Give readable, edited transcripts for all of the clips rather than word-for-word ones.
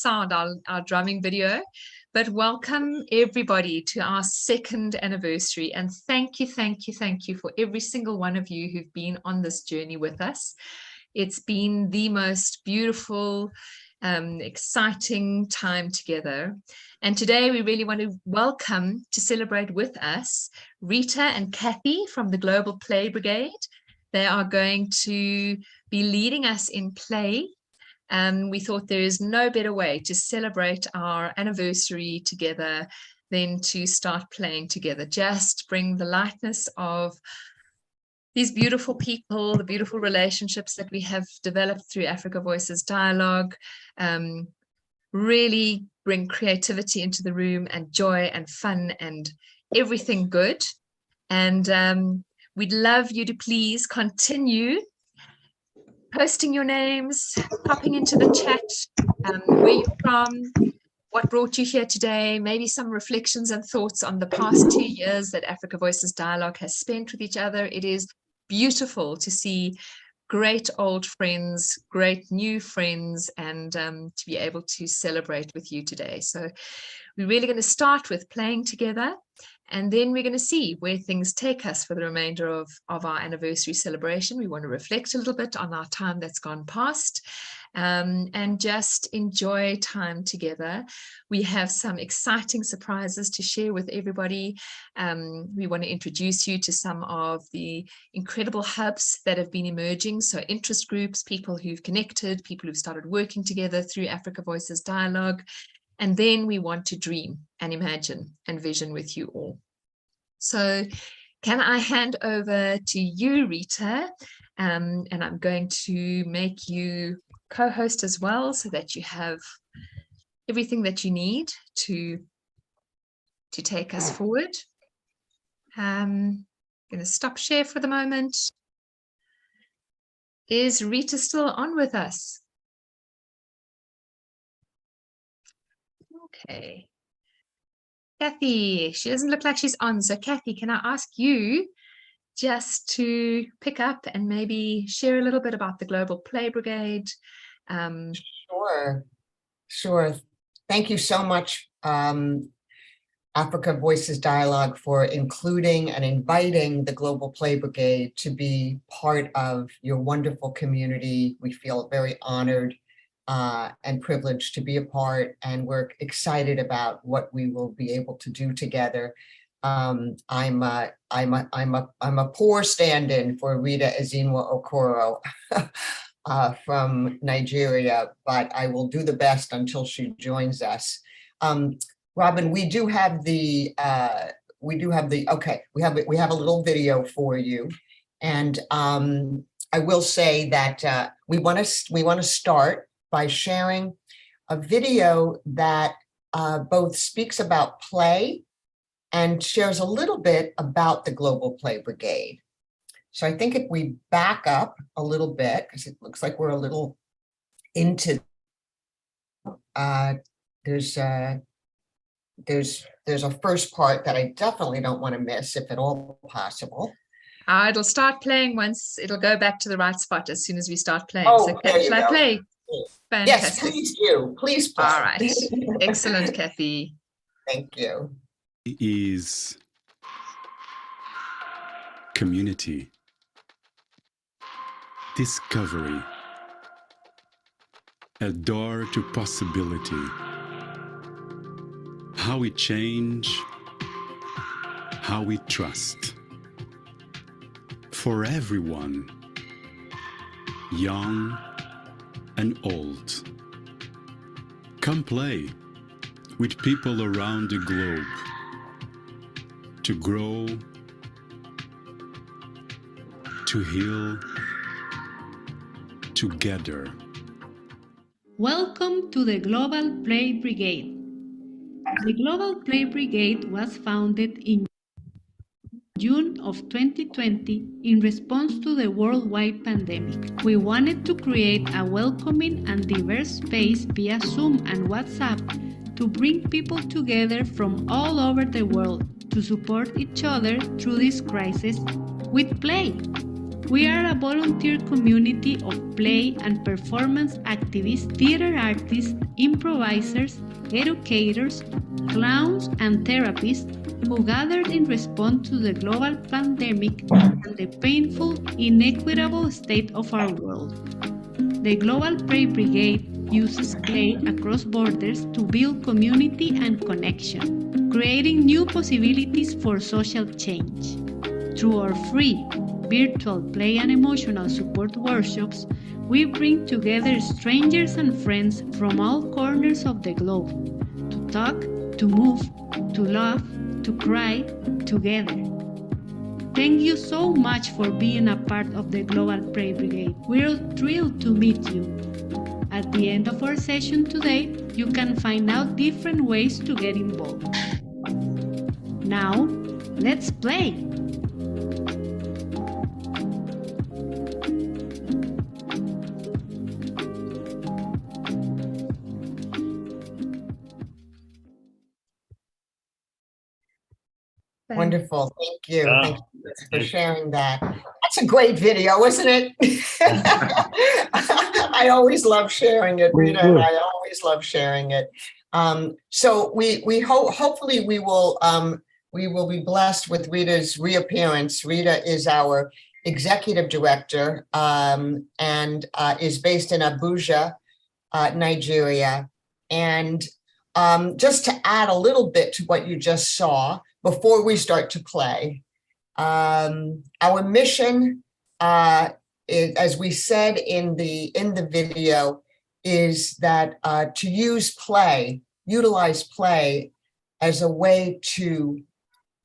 sound, our drumming video. But welcome everybody to our second anniversary. And thank you for every single one of you who've been on this journey with us. It's been the most beautiful, exciting time together. And today we really want to welcome, to celebrate with us, Rita and Kathy from the Global Play Brigade. They are going to be leading us in play. We thought there is no better way to celebrate our anniversary together than to start playing together. Just bring the lightness of these beautiful people, the beautiful relationships that we have developed through Africa Voices Dialogue, really bring creativity into the room and joy and fun and everything good. And we'd love you to please continue posting your names, popping into the chat, where you're from, what brought you here today, maybe some reflections and thoughts on the past 2 years that Africa Voices Dialogue has spent with each other. It is beautiful to see great old friends, great new friends, and to be able to celebrate with you today. So we're really going to start with playing together, and then we're going to see where things take us for the remainder of our anniversary celebration. We want to reflect a little bit on our time that's gone past, and just enjoy time together. We have some exciting surprises to share with everybody. We want to introduce you to some of the incredible hubs that have been emerging. So interest groups, people who've connected, people who've started working together through Africa Voices Dialogue. And then we want to dream and imagine and vision with you all. So can I hand over to you, Rita? And I'm going to make you co-host as well, so that you have everything that you need to take us forward. I'm going to stop share for the moment. Is Rita still on with us? Okay. Kathy, she doesn't look like she's on. So Kathy, can I ask you just to pick up and maybe share a little bit about the Global Play Brigade? Sure. Thank you so much, Africa Voices Dialogue, for including and inviting the Global Play Brigade to be part of your wonderful community. We feel very honored and privileged to be a part, and we're excited about what we will be able to do together. I'm a poor stand-in for Rita Ezinwa Okoro from Nigeria, but I will do the best until she joins us. Robin, we have a little video for you, and I will say that we want to start by sharing a video that both speaks about play and shares a little bit about the Global Play Brigade. So I think if we back up a little bit, because it looks like we're a little into, there's a first part that I definitely don't want to miss, if at all possible. It'll start playing once, it'll go back to the right spot as soon as we start playing. Oh, so shall I play? Fantastic. Yes, please do. Please play. All right. Excellent, Kathy. Thank you. Is community, discovery, a door to possibility. How we change, how we trust. For everyone, young and old. Come play with people around the globe to grow, to heal together. Welcome to the Global Play Brigade. The Global Play Brigade was founded in June of 2020 in response to the worldwide pandemic. We wanted to create a welcoming and diverse space via Zoom and WhatsApp to bring people together from all over the world to support each other through this crisis with play. We are a volunteer community of play and performance activists, theater artists, improvisers, educators, clowns, and therapists who gathered in response to the global pandemic and the painful, inequitable state of our world. The Global Play Brigade uses play across borders to build community and connection, creating new possibilities for social change. Through our free virtual play and emotional support workshops, we bring together strangers and friends from all corners of the globe to talk, to move, to laugh, to cry together. Thank you so much for being a part of the Global Play Brigade. We're thrilled to meet you. At the end of our session today, you can find out different ways to get involved. Now, let's play! Wonderful. Thank you. Thank you for sharing that. That's a great video, isn't it? I always love sharing it, Rita. I always love sharing it. So we hopefully we will be blessed with Rita's reappearance. Rita is our executive director and is based in Abuja, Nigeria. And just to add a little bit to what you just saw, before we start to play, our mission, is, as we said in the video, is that to utilize play as a way to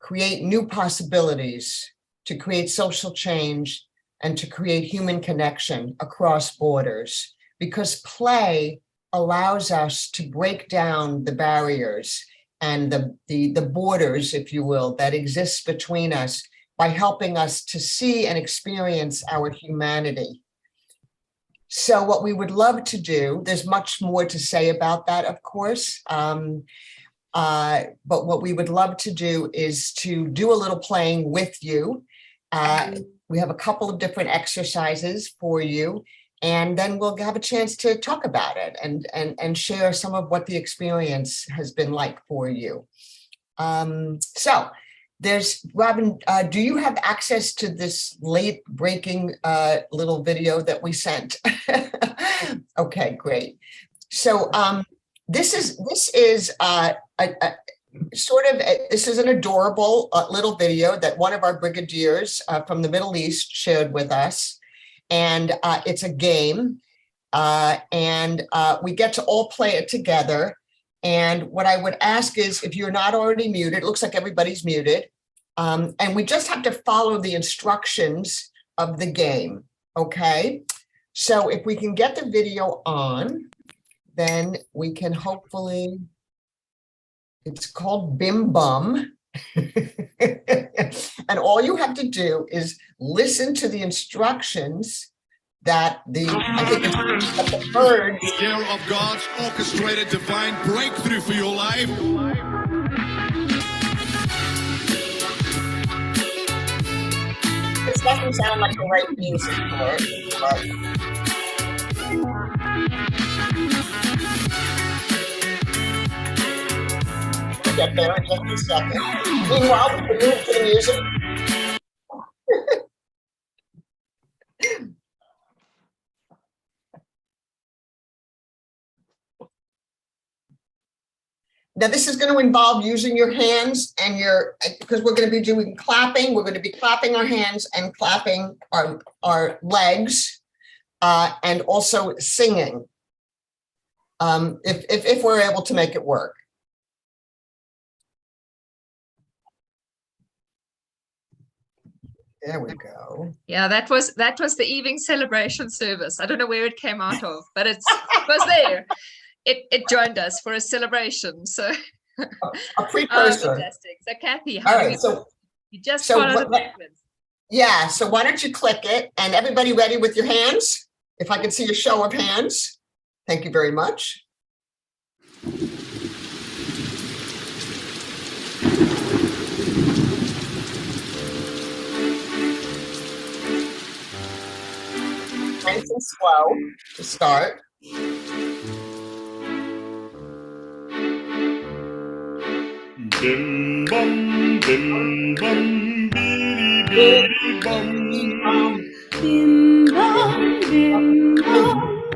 create new possibilities, to create social change, and to create human connection across borders. Because play allows us to break down the barriers and the borders, if you will, that exist between us by helping us to see and experience our humanity. So what we would love to do, there's much more to say about that, of course, but what we would love to do is to do a little playing with you. We have a couple of different exercises for you, and then we'll have a chance to talk about it and share some of what the experience has been like for you. So there's, Robin, do you have access to this late breaking little video that we sent? Okay, great. So this is this is an adorable little video that one of our brigadiers from the Middle East shared with us. And it's a game, and we get to all play it together. And what I would ask is, if you're not already muted, it looks like everybody's muted, and we just have to follow the instructions of the game, okay? So if we can get the video on, then we can hopefully, it's called Bim Bum. And all you have to do is listen to the instructions that I think it's the birds. Scale of God's orchestrated divine breakthrough for your life. This doesn't sound like the right music for it, but get there in just a second. Meanwhile, we can move to the music. Now, this is going to involve using your hands and because we're going to be doing clapping. We're going to be clapping our hands and clapping our legs and also singing if we're able to make it work. There we go. Yeah, that was the evening celebration service. I don't know where it came out of, but it was there. It joined us for a celebration. So a precursor. Fantastic. So Kathy, all right, so you just followed the sequence. Yeah, so why don't you click it, and everybody ready with your hands? If I could see a show of hands. Thank you very much. nice and slow to start. Bim bum, bim bum, bidi bidi bum. Bim bum,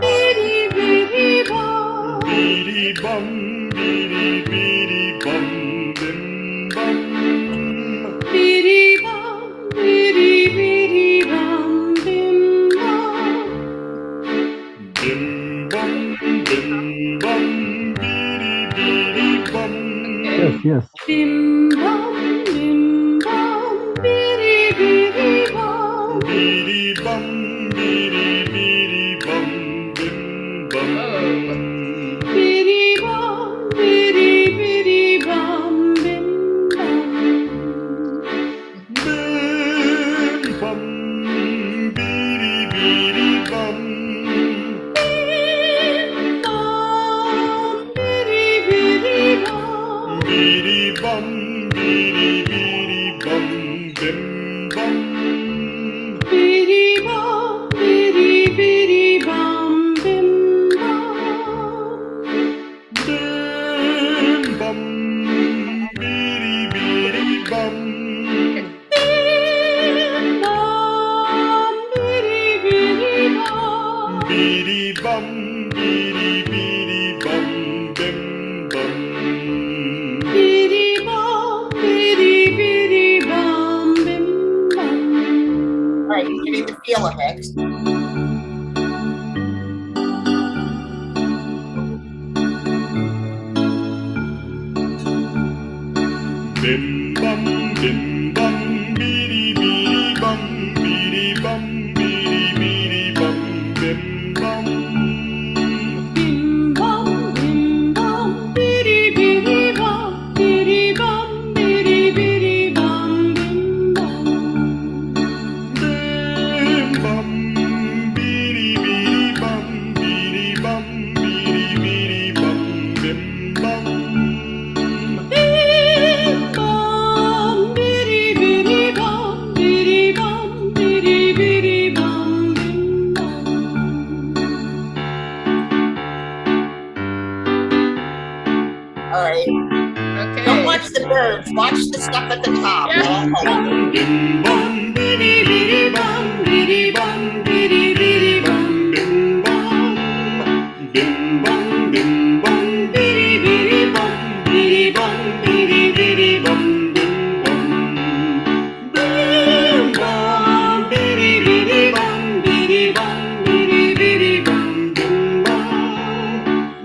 bidi bidi bum. Bidi bum, bidi bidi bum, bim bum. Bidi bum, bidi bidi bum, bim bum. Bim bum, bim bum, bidi bidi bum. Yes. Bim bum, bidi bidi bum. Bidi bum, bidi bidi bum, bim bum. Bidi bum, bidi bidi bum, bim bum. Bim bum, bidi bidi bum. Bim bum, bidi bidi bum. Bidi bum, bidi bidi bum, bim bum. Bidi bum, bidi bidi bum, bim bum. Bim bum, bidi bidi bum. Bim bum, bidi bidi bum. Bidi bum, bidi bidi bum, bim bum. Bidi bum, bidi bidi bum, bim bum. All right, you need to feel it, Hicks. Bim bum, bim bum, bidi bidi bum, bidi bum, bidi bidi bum, bim bum. Bim bum, bidi bidi bum, bidi bum, bidi bidi bum, bim bum. Bim bum, bidi bidi bum, bidi bum, bidi bidi bum, bim bum. Bim bum, bidi bidi bum, bidi bum, bidi bidi bum, bim bum. All right. Okay. Don't watch the birds. Watch the stuff at the top. Yeah. Oh, Bim bum, bidi bidi bum, bidi bum, bidi bidi bum, bim bum. Bim bum, bim bum, bidi bidi bum, bidi bum, bidi bidi bum, bim bum. Bim bum, bidi bidi bum, bidi bum, bidi bidi bum, bim bum.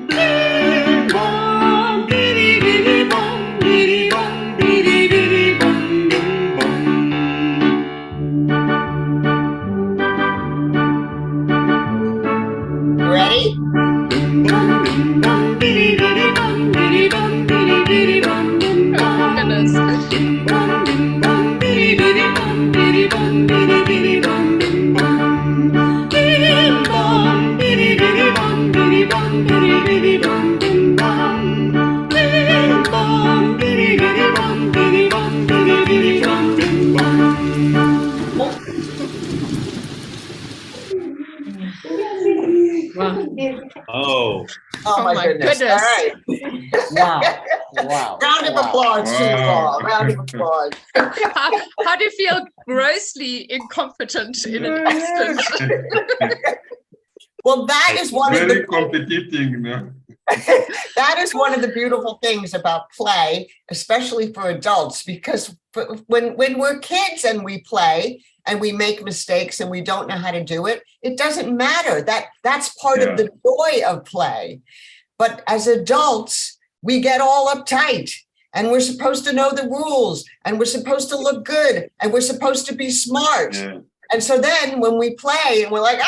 Bim bum, bidi bidi bum, bidi bum, bidi bidi bum, bim bum. you ready? Bim bum, bim bum, bidi bidi bum, bidi bum, bidi bidi bum, bim Oh, bum. goodness. Bim bum, bim bum, bidi bidi bum, bidi bum, bidi bidi bum, bim bum. Bim bum, bidi bidi bum, bidi bum, bidi bidi bum, bim bum. Bim bum, bidi bidi bum, bidi bum, bidi bidi bum, bim bum. Oh, Oh, my goodness. All right. Wow. Round of applause to you all. Round of applause. How do you feel grossly incompetent in an instant? Well, that is one of very the competitive, no? that is one of the beautiful things about play, especially for adults, because when we're kids and we play and we make mistakes and we don't know how to do it, it doesn't matter. That's part of the joy of play. But as adults, we get all uptight and we're supposed to know the rules and we're supposed to look good and we're supposed to be smart. Yeah. And so then when we play and we're like,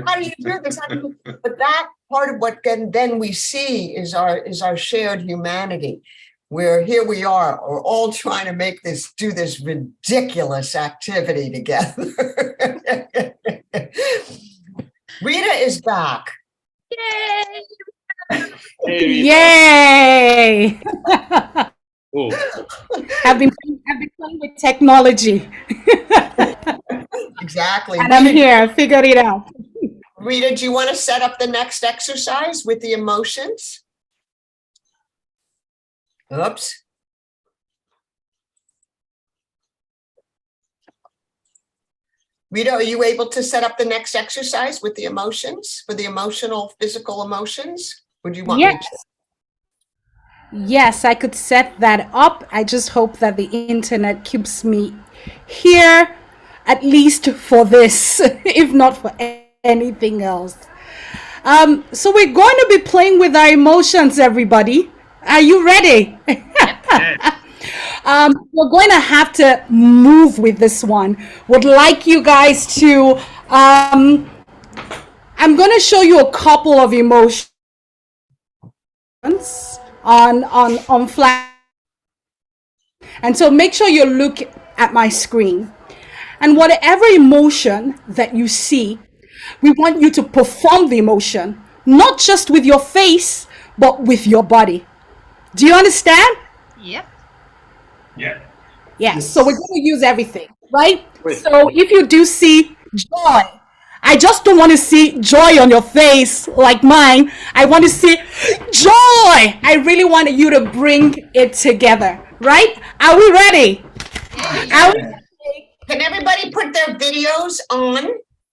how do you do this? But that part of what then we see is our shared humanity, where here we are, we're all trying to do this ridiculous activity together. Rita is back. Yay! Hey, Yay! Oh, I've been playing with technology, Exactly. and I'm here. Figured it out. Rita, do you want to set up the next exercise with the emotions? Oops. Rita, are you able to set up the next exercise with the emotions, for the emotional, physical emotions? Or do you want me Yes. to? Yes, I could set that up. I just hope that the internet keeps me here, at least for this, if not for anything else. So we're going to be playing with our emotions, everybody. Are you ready? yes. We're going to have to move with this one. Would like you guys to. I'm going to show you a couple of emotions on flash. And so make sure you look at my screen. And whatever emotion that you see, we want you to perform the emotion, not just with your face, but with your body. Do you understand? Yep. Yeah. Yes. So we're going to use everything, right? Wait. So if you do see joy, I just don't want to see joy on your face like mine. I want to see joy. I really want you to bring it together, right? Are we ready? Are we Can everybody put their videos on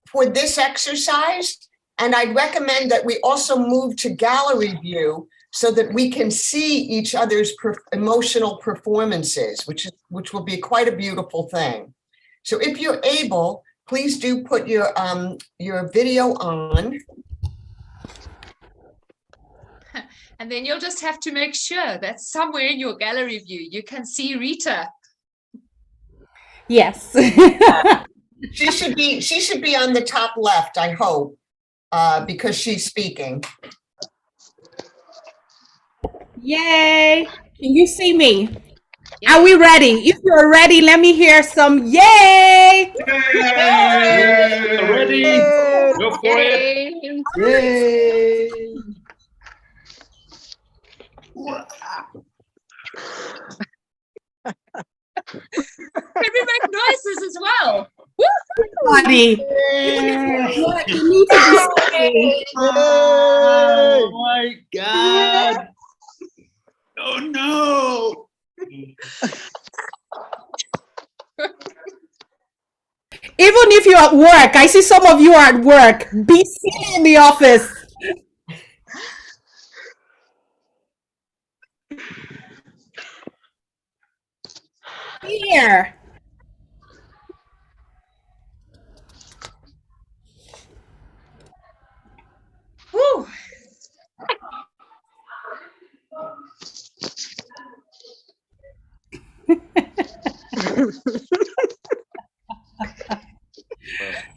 for this exercise? And I'd recommend that we also move to gallery view so that we can see each other's emotional performances, which will be quite a beautiful thing. So if you're able, please do put your video on. And then you'll just have to make sure that somewhere in your gallery view, you can see Rita. Yes. She should be on the top left, I hope, because she's speaking. Yay. Can you see me? Are we ready? If you're ready, let me hear some yay. Yay! Ready? Go for it. Yay. Can we make noises as well? Buddy. What you need to be saying. Oh my God. Oh no. Even if you're at work, I see some of you are at work. Be seen in the office. Here. Woo.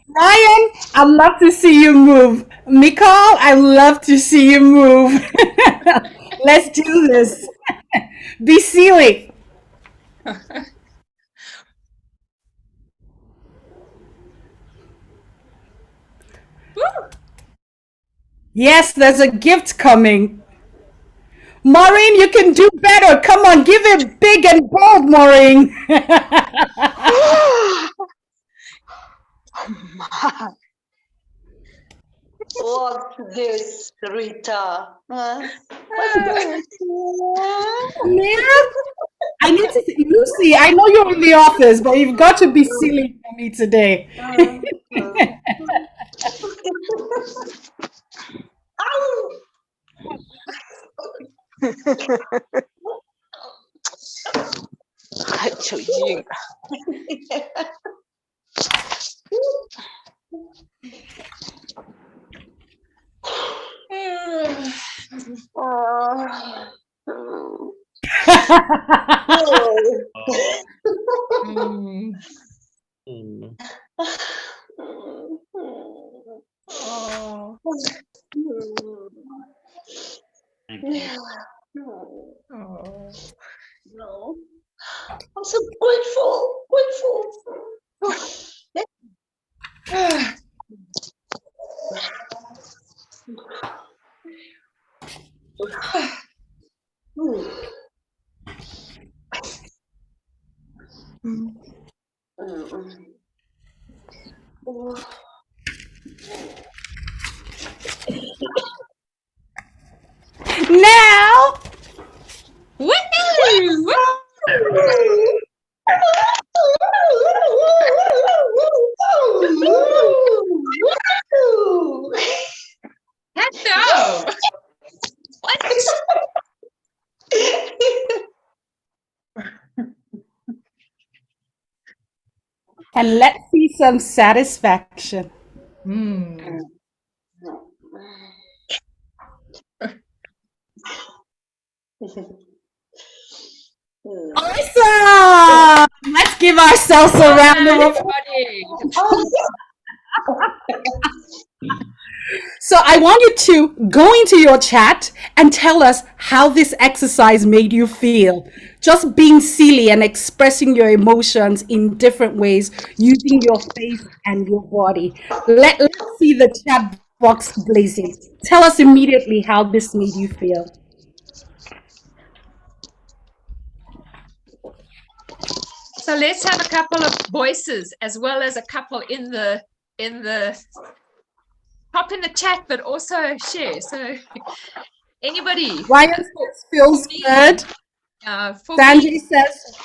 Ryan, I'd love to see you move. Nicole, I'd love to see you move. Let's do this. Be silly. Yes, there's a gift coming. Maureen, you can do better. Come on, give it big and bold, Maureen. What's this, Rita? Huh? I need to see Lucy. I know you're in the office, but you've got to be silly for me today. No. I'm so grateful. Now, Woohoo! Hello. What? and let's see some satisfaction. Hmm. Awesome! Let's give ourselves a round of applause. Everybody. So I want you to go into your chat and tell us how this exercise made you feel. Just being silly and expressing your emotions in different ways using your face and your body. Let's see the chat box blazing. Tell us immediately how this made you feel. So let's have a couple of voices as well as a couple in the pop in the chat, but also share. So anybody? Ryan says feels good. For Sanjay me, says,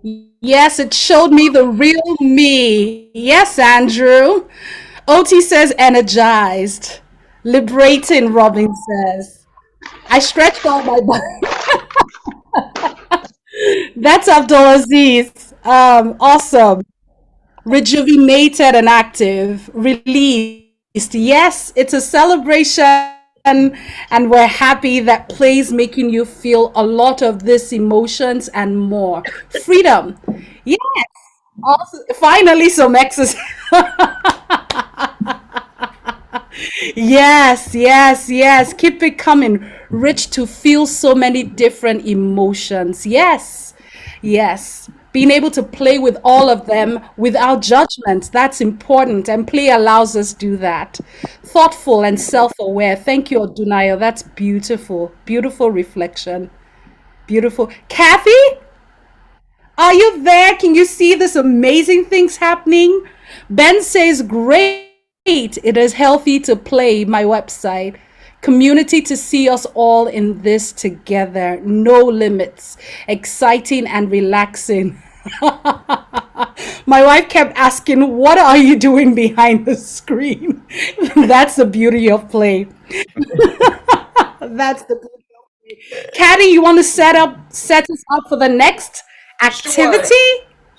yes, it showed me the real me. Yes, Andrew. OT says energized. Liberating, Robin says. I stretched out my body. That's Abdulaziz. Awesome. Rejuvenated and active. Released. Yes, it's a celebration. And we're happy that play is making you feel a lot of these emotions and more. Freedom. Yes. Also, finally, some exercise. Yes, yes, yes. Keep it coming. Rich to feel so many different emotions. Yes, yes. Being able to play with all of them without judgment. That's important. And play allows us to do that. Thoughtful and self-aware. Thank you, Odunayo. That's beautiful. Beautiful reflection. Beautiful. Kathy, are you there? Can you see this amazing things happening? Ben says, great. It is healthy to play. My website. Community to see us all in this together. No limits. Exciting and relaxing. My wife kept asking, what are you doing behind the screen? That's the beauty of play. That's the beauty of play. Caddy, you want to set us up for the next activity?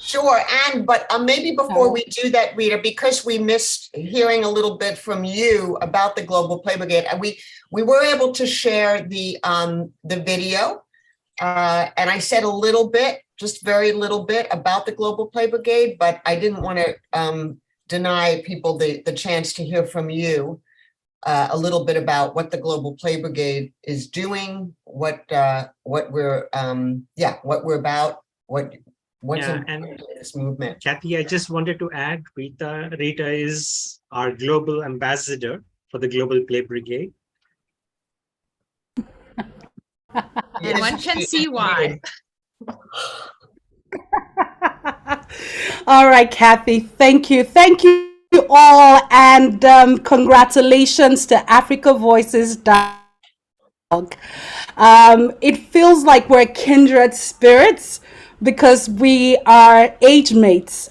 Sure, but maybe before we do that, Rita, because we missed hearing a little bit from you about the Global Play Brigade, and we were able to share the video, and I said a little bit, just very little bit about the Global Play Brigade, but I didn't want to deny people the chance to hear from you a little bit about what the Global Play Brigade is doing, what we're about, what's in this movement. Kathy, I just wanted to add, Rita is our global ambassador for the Global Play Brigade. And one can see why. All right, Kathy, thank you. Thank you all, and congratulations to Africa Voices. It feels like we're kindred spirits because we are age mates,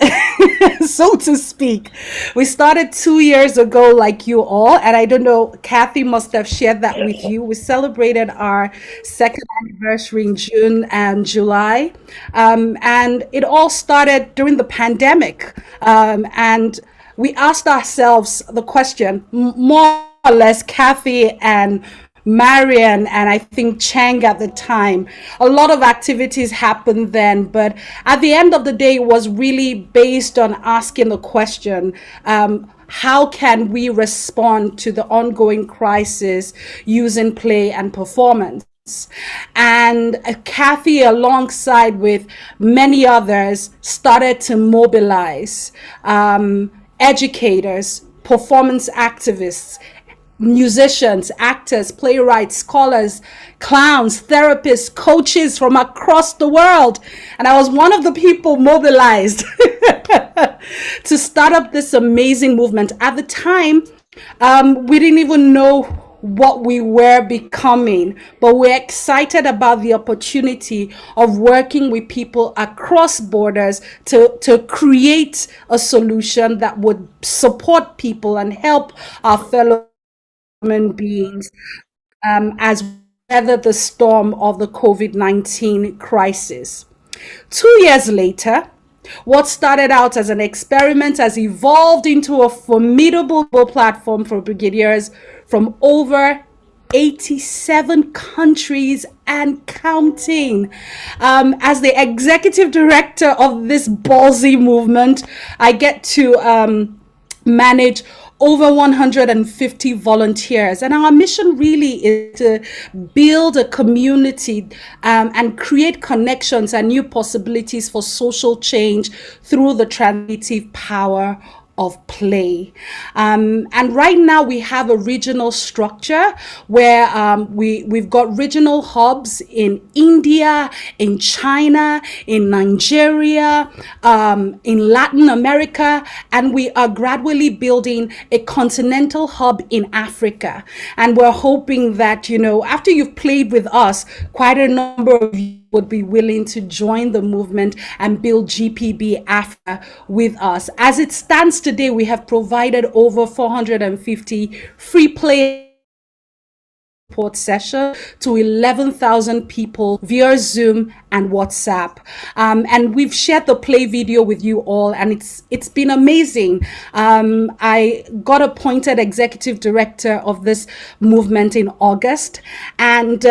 so to speak. We started 2 years ago, like you all, and I don't know, Kathy must have shared that with you. We celebrated our second anniversary in June and July, and it all started during the pandemic, and we asked ourselves the question, more or less, Kathy and Marian and I think Chang at the time. A lot of activities happened then, but at the end of the day, it was really based on asking the question, how can we respond to the ongoing crisis using play and performance? And Kathy, alongside with many others, started to mobilize educators, performance activists, musicians, actors, playwrights, scholars, clowns, therapists, coaches from across the world. And I was one of the people mobilized to start up this amazing movement. At the time, we didn't even know what we were becoming, but we're excited about the opportunity of working with people across borders to create a solution that would support people and help our fellow human beings as we weather the storm of the COVID-19 crisis. 2 years later, what started out as an experiment has evolved into a formidable platform for brigadiers from over 87 countries and counting. As the executive director of this ballsy movement, I get to manage over 150 volunteers. And our mission really is to build a community and create connections and new possibilities for social change through the transformative power of play. And right now we have a regional structure where we've got regional hubs in India, in China, in Nigeria, in Latin America, and we are gradually building a continental hub in Africa. And we're hoping that, you know, after you've played with us, quite a number of you would be willing to join the movement and build GPB Africa with us. As it stands today, we have provided over 450 free play support session to 11,000 people via Zoom and WhatsApp. And we've shared the play video with you all, and it's been amazing. I got appointed executive director of this movement in August, and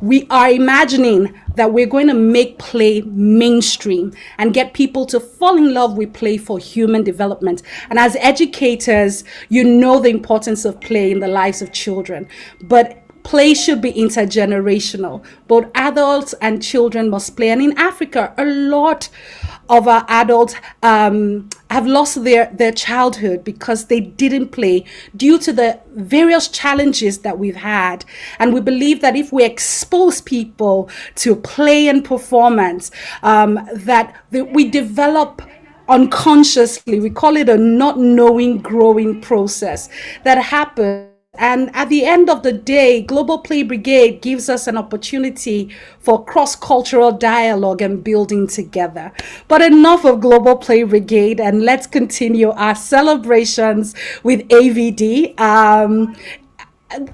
we are imagining that we're going to make play mainstream and get people to fall in love with play for human development. And as educators, you know the importance of play in the lives of children, but play should be intergenerational. Both adults and children must play. And in Africa, a lot of our adults have lost their childhood because they didn't play due to the various challenges that we've had. And we believe that if we expose people to play and performance, that we develop unconsciously, we call it a not knowing growing process that happens. And at the end of the day, Global Play Brigade gives us an opportunity for cross-cultural dialogue and building together. But enough of Global Play Brigade, and let's continue our celebrations with AVD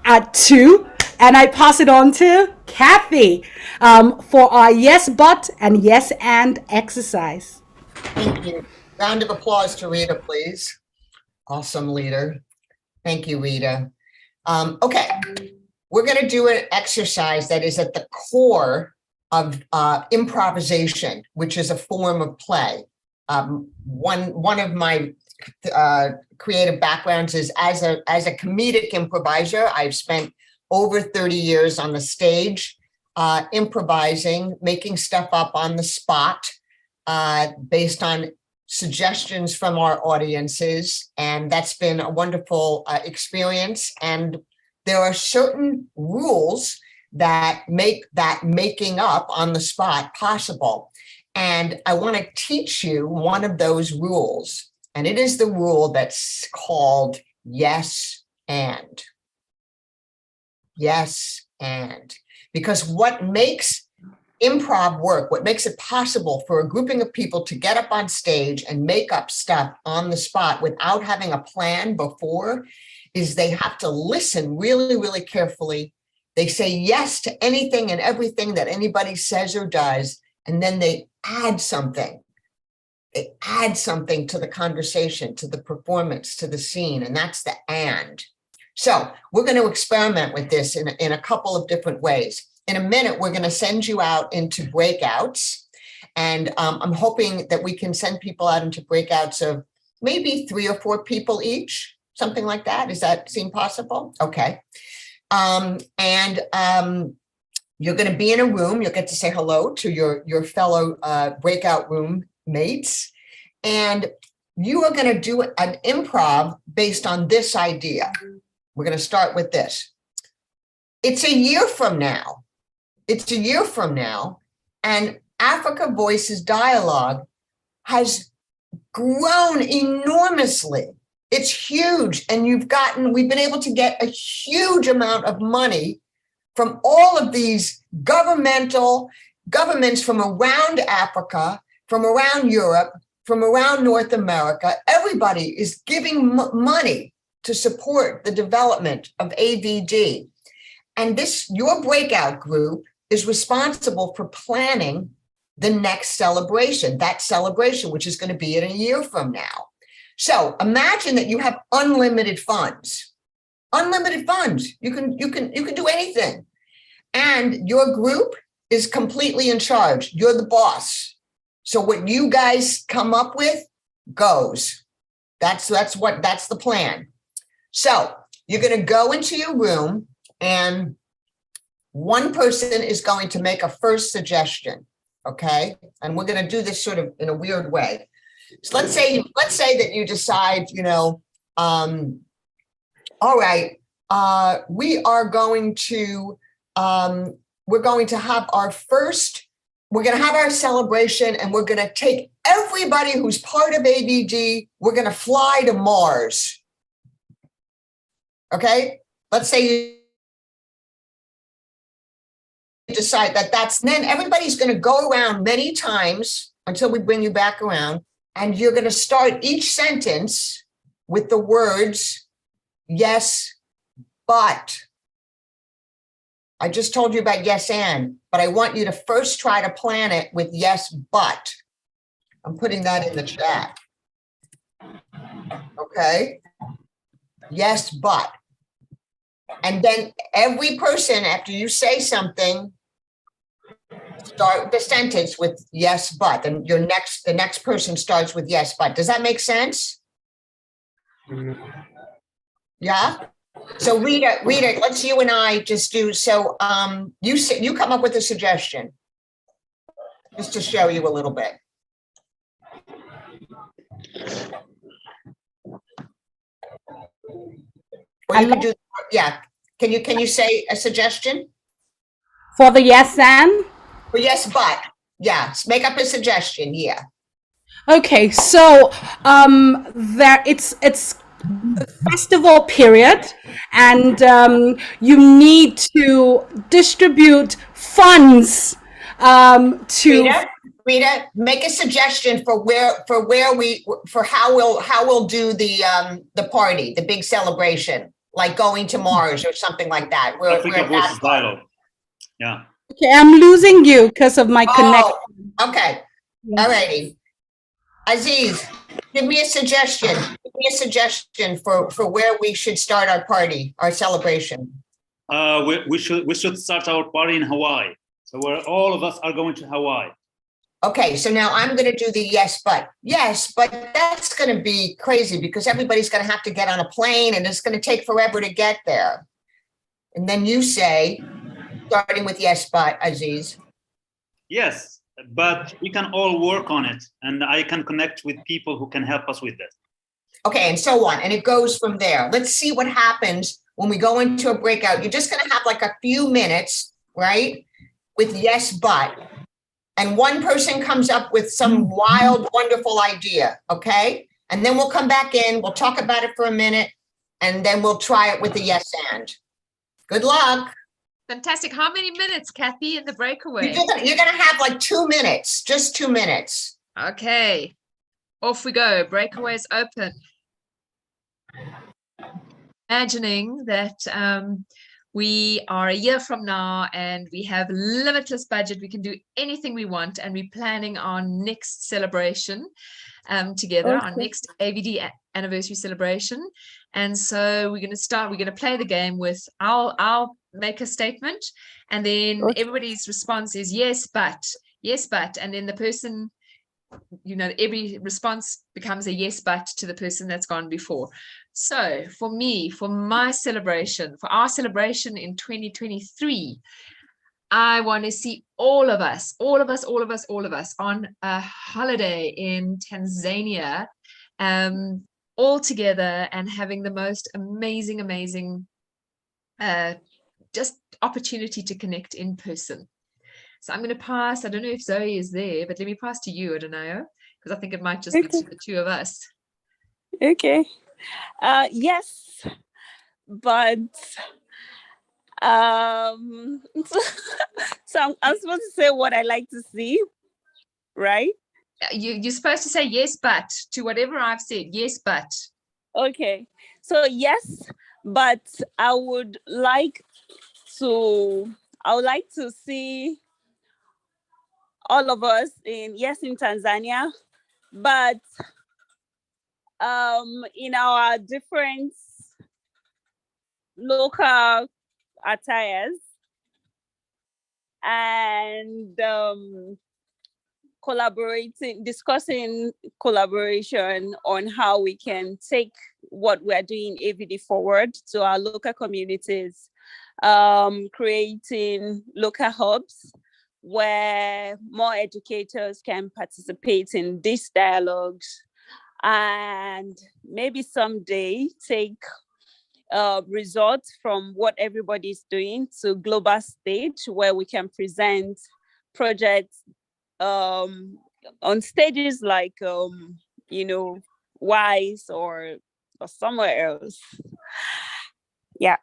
at 2. And I pass it on to Kathy for our yes but and yes and exercise. Thank you. Round of applause to Rita, please. Awesome leader. Thank you, Rita. Okay, we're going to do an exercise that is at the core of improvisation, which is a form of play. One of my creative backgrounds is as a comedic improviser. I've spent over 30 years on the stage, improvising, making stuff up on the spot based on suggestions from our audiences, and that's been a wonderful experience. And there are certain rules that make that making up on the spot possible. And I want to teach you one of those rules, and it is the rule that's called yes and. Yes and. Because what makes improv work, what makes it possible for a grouping of people to get up on stage and make up stuff on the spot without having a plan before, is they have to listen really, really carefully. They say yes to anything and everything that anybody says or does, and then they add something. They add something to the conversation, to the performance, to the scene, and that's the and. So we're going to experiment with this in a couple of different ways. In a minute, we're going to send you out into breakouts, and I'm hoping that we can send people out into breakouts of maybe 3 or 4 people each, something like that. Does that seem possible? Okay. You're going to be in a room. You'll get to say hello to your fellow breakout room mates, and you are going to do an improv based on this idea. We're going to start with this. It's a year from now. It's a year from now, and Africa Voices Dialogue has grown enormously. It's huge, and we've been able to get a huge amount of money from all of these governments from around Africa, from around Europe, from around North America. Everybody is giving money to support the development of AVD. And your breakout group is responsible for planning the next celebration, that celebration, which is going to be in a year from now. So imagine that you have unlimited funds. Unlimited funds. You can do anything. And your group is completely in charge. You're the boss. So what you guys come up with goes. That's the plan. So you're going to go into your room, and one person is going to make a first suggestion. Okay. And we're going to do this sort of in a weird way. So let's say that you decide, all right, we're going to have our celebration, and we're going to take everybody who's part of AVD. We're going to fly to Mars. Okay. Let's say you decide then everybody's going to go around many times until we bring you back around. And you're going to start each sentence with the words, yes, but. I just told you about yes, and, but I want you to first try to plan it with yes, but. I'm putting that in the chat. Okay. Yes, but. And then every person, after you say something, start the sentence with yes, but. And the next person starts with yes, but. Does that make sense? Yeah. So Rita, let's you and I just do. So you come up with a suggestion, just to show you a little bit. Or you can do, yeah. Can you say a suggestion? For the yes and? For yes, but. Yeah, make up a suggestion. Yeah. Okay, so it's festival period, and you need to distribute funds to Rita, make a suggestion for how we'll do the party, the big celebration, like going to Mars or something like that. Africa Voices Dialogue. Yeah. Okay, I'm losing you because of my connection. Okay. All righty. Aziz, give me a suggestion. Give me a suggestion for where we should start our party, our celebration. We should start our party in Hawaii. So where all of us are going to Hawaii. Okay, so now I'm going to do the yes, but. Yes, but that's going to be crazy because everybody's going to have to get on a plane, and it's going to take forever to get there. And then you say, starting with yes, but, Aziz. Yes, but we can all work on it, and I can connect with people who can help us with that. Okay, and so on, and it goes from there. Let's see what happens when we go into a breakout. You're just going to have like a few minutes, right, with yes, but. And one person comes up with some wild, wonderful idea, okay? And then we'll come back in, we'll talk about it for a minute, and then we'll try it with the yes and. Good luck. Fantastic. How many minutes, Kathy, in the breakaway? You're gonna have like 2 minutes, just 2 minutes. Okay, off we go. Breakaway is open. Imagining that we are a year from now and we have limitless budget. We can do anything we want, and we're planning our next celebration together, our next AVD anniversary celebration. And so we're going to play the game with I'll make a statement, and then everybody's response is yes, but, and then the person, every response becomes a yes, but to the person that's gone before. So for me, for our celebration in 2023, I want to see all of us on a holiday in Tanzania, all together and having the most amazing just opportunity to connect in person. So I'm going to pass. I don't know if Zoe is there, but let me pass to you, Adonio, because I think it might just be the two of us. Okay. Yes, but so I'm supposed to say what I like to see, right? You're supposed to say yes, but to whatever I've said. Yes, but. Okay. So yes, but I would like to see all of us in Tanzania, but in our different local attires and discussing collaboration on how we can take what we're doing AVD forward to our local communities, creating local hubs where more educators can participate in these dialogues, and maybe someday take results from what everybody's doing to global stage where we can present projects on stages like WISE or somewhere else. Yeah.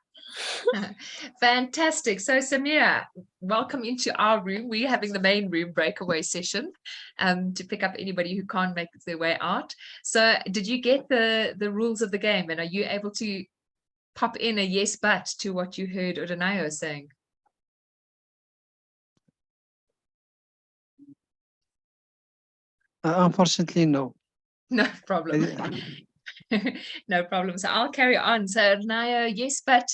Fantastic. So Samira, welcome into our room. We're having the main room breakaway session to pick up anybody who can't make their way out. So did you get the rules of the game, and are you able to pop in a yes but to what you heard Odonayo saying? Unfortunately, no. No problem. No problem. So I'll carry on. So Odonayo, yes, but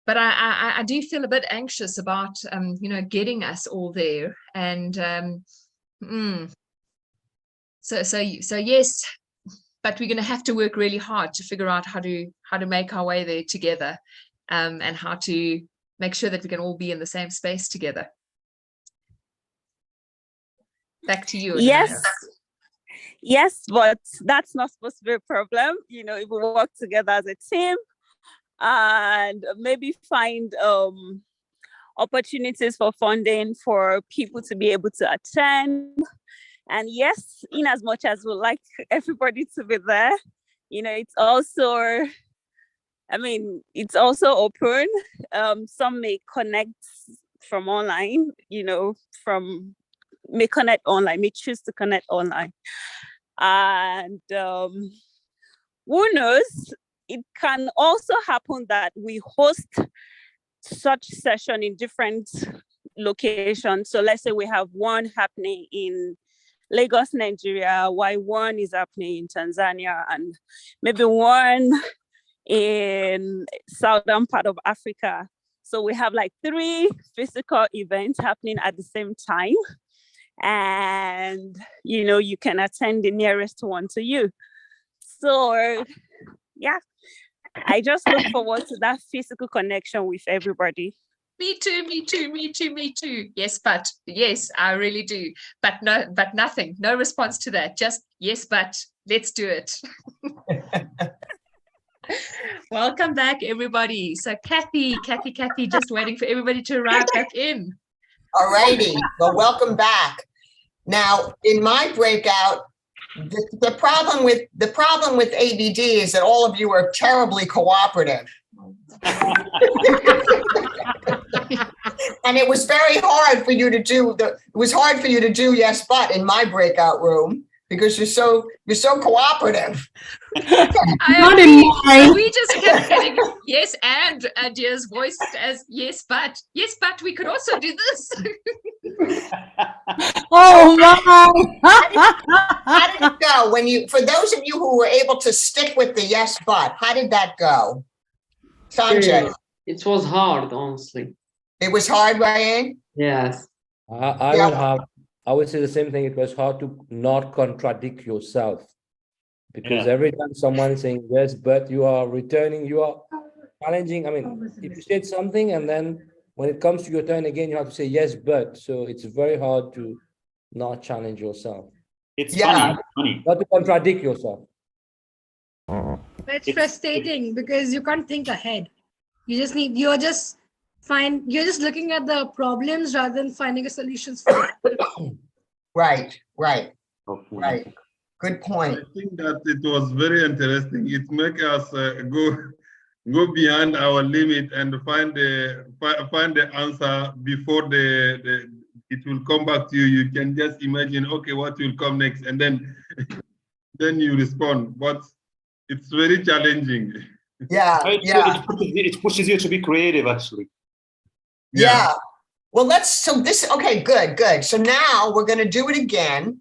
but I do feel a bit anxious about getting us all there, and so yes, but we're going to have to work really hard to figure out how to make our way there together, and how to make sure that we can all be in the same space together. Back to you, Odonayo. Yes, but that's not supposed to be a problem. If we work together as a team and maybe find opportunities for funding for people to be able to attend. And yes, in as much as we like everybody to be there, it's also open. Some may connect from online, may choose to connect online. And who knows, it can also happen that we host such session in different locations. So let's say we have one happening in Lagos, Nigeria, while one is happening in Tanzania, and maybe one in southern part of Africa. So we have like 3 physical events happening at the same time. And you can attend the nearest one to you. So yeah, I just look forward to that physical connection with everybody. Me too. Yes, but yes, I really do. But nothing, no response to that. Just yes, but let's do it. Welcome back, everybody. So Kathy, just waiting for everybody to arrive back in. All righty. Well, welcome back. Now, in my breakout, the problem with AVD is that all of you are terribly cooperative. And it was very hard for you to do yes, but in my breakout room, because you're so cooperative. Not in mine. We just kept getting yes and ideas voiced as yes, but we could also do this. Oh my! How did it go for those of you who were able to stick with the yes, but how did that go? Sanjay. It was hard, honestly. It was hard, Ryan? Yes. I would say the same thing. It was hard to not contradict yourself, because every time someone is saying yes, but you are returning, you are challenging. I mean, if you said something and then when it comes to your turn again, you have to say yes, but. So it's very hard to not challenge yourself. It's Yeah. funny. Not to contradict yourself. But it's It's- frustrating because you can't think ahead. You're just looking at the problems rather than finding a solutions for it. Right. Good point. I think that it was very interesting. It make us go beyond our limit and find the answer before it will come back to you. You can just imagine, okay, what will come next, and then you respond. But it's very challenging. Yeah. It pushes you to be creative, actually. Yeah. Well, okay, good. So now we're going to do it again.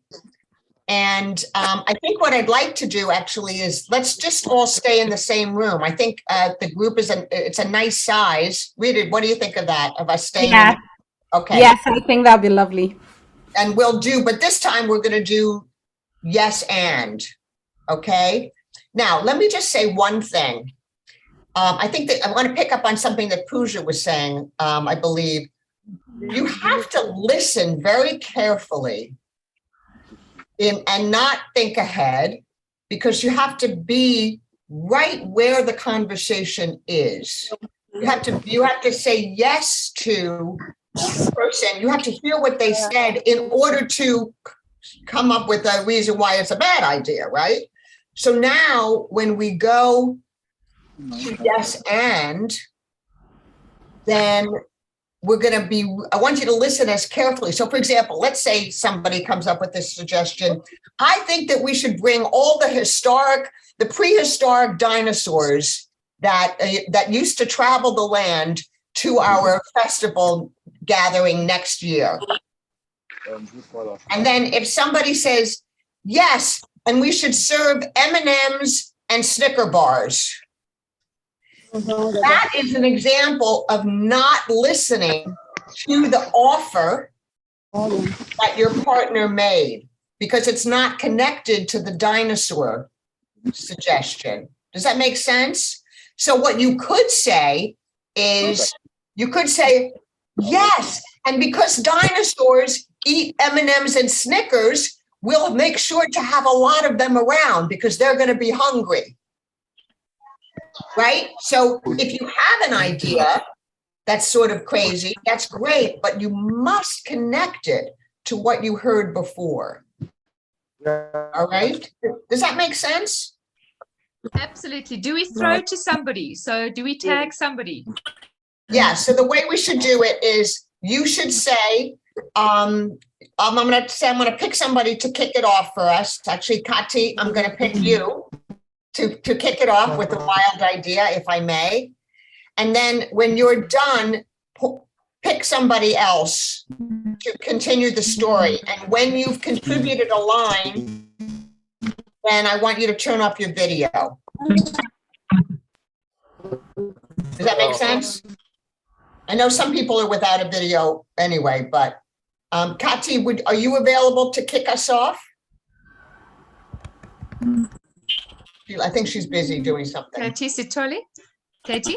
And I think what I'd like to do actually is let's just all stay in the same room. I think the group it's a nice size. Rita, what do you think of that? Of us staying? Yeah. Okay. Yes, I think that'd be lovely. And but this time we're going to do yes and. Okay. Now, let me just say one thing. I think that I want to pick up on something that Pooja was saying, I believe. You have to listen very carefully and not think ahead, because you have to be right where the conversation is. You have to say yes to the person. You have to hear what they said in order to come up with a reason why it's a bad idea, right? So now when we go to yes and, then I want you to listen as carefully. So for example, let's say somebody comes up with this suggestion. I think that we should bring all the prehistoric dinosaurs that used to travel the land to our festival gathering next year. And then if somebody says, yes, and we should serve M&Ms and Snicker bars. That is an example of not listening to the offer that your partner made, because it's not connected to the dinosaur suggestion. Does that make sense? So what you could say is, you could say, yes, and because dinosaurs eat M&Ms and Snickers, we'll make sure to have a lot of them around because they're going to be hungry. Right? So if you have an idea that's sort of crazy, that's great, but you must connect it to what you heard before. All right? Does that make sense? Absolutely. Do we throw to somebody? So do we tag somebody? Yeah. So the way we should do it is you should say, I'm going to pick somebody to kick it off for us. Actually, Kati, I'm going to pick you to kick it off with a wild idea, if I may. And then when you're done, pick somebody else to continue the story. And when you've contributed a line, then I want you to turn off your video. Does that make sense? I know some people are without a video anyway, but Kati, are you available to kick us off? I think she's busy doing something. Kati Sitole? Kati?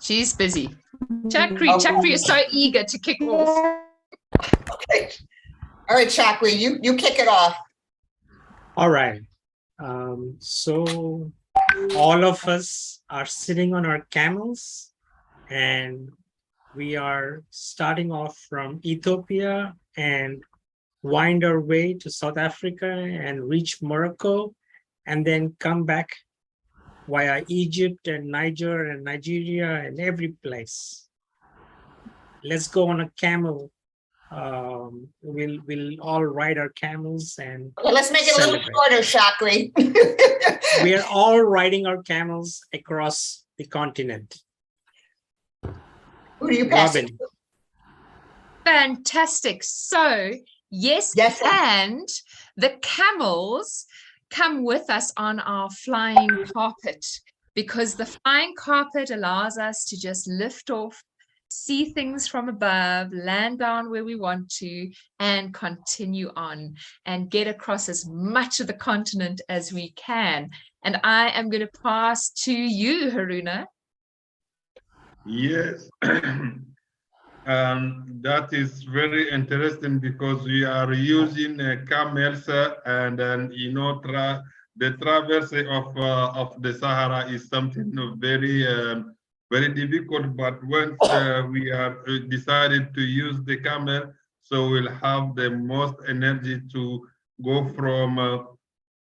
She's busy. Chakri is so eager to kick off. Okay. All right, Chakri, you kick it off. All right. So all of us are sitting on our camels, and we are starting off from Ethiopia and wind our way to South Africa and reach Morocco, and then come back via Egypt and Niger and Nigeria and every place. Let's go on a camel. We'll all ride our camels and let's make it a little shorter, Chakri. We are all riding our camels across the continent. Who do you pass it to? Fantastic. So yes, and the camels come with us on our flying carpet, because the flying carpet allows us to just lift off, see things from above, land down where we want to, and continue on and get across as much of the continent as we can. And I am going to pass to you, Haruna. Yes. That is very interesting because we are using camels and then the traverse of the Sahara is something very very difficult. But once we are decided to use the camel, so we'll have the most energy to go from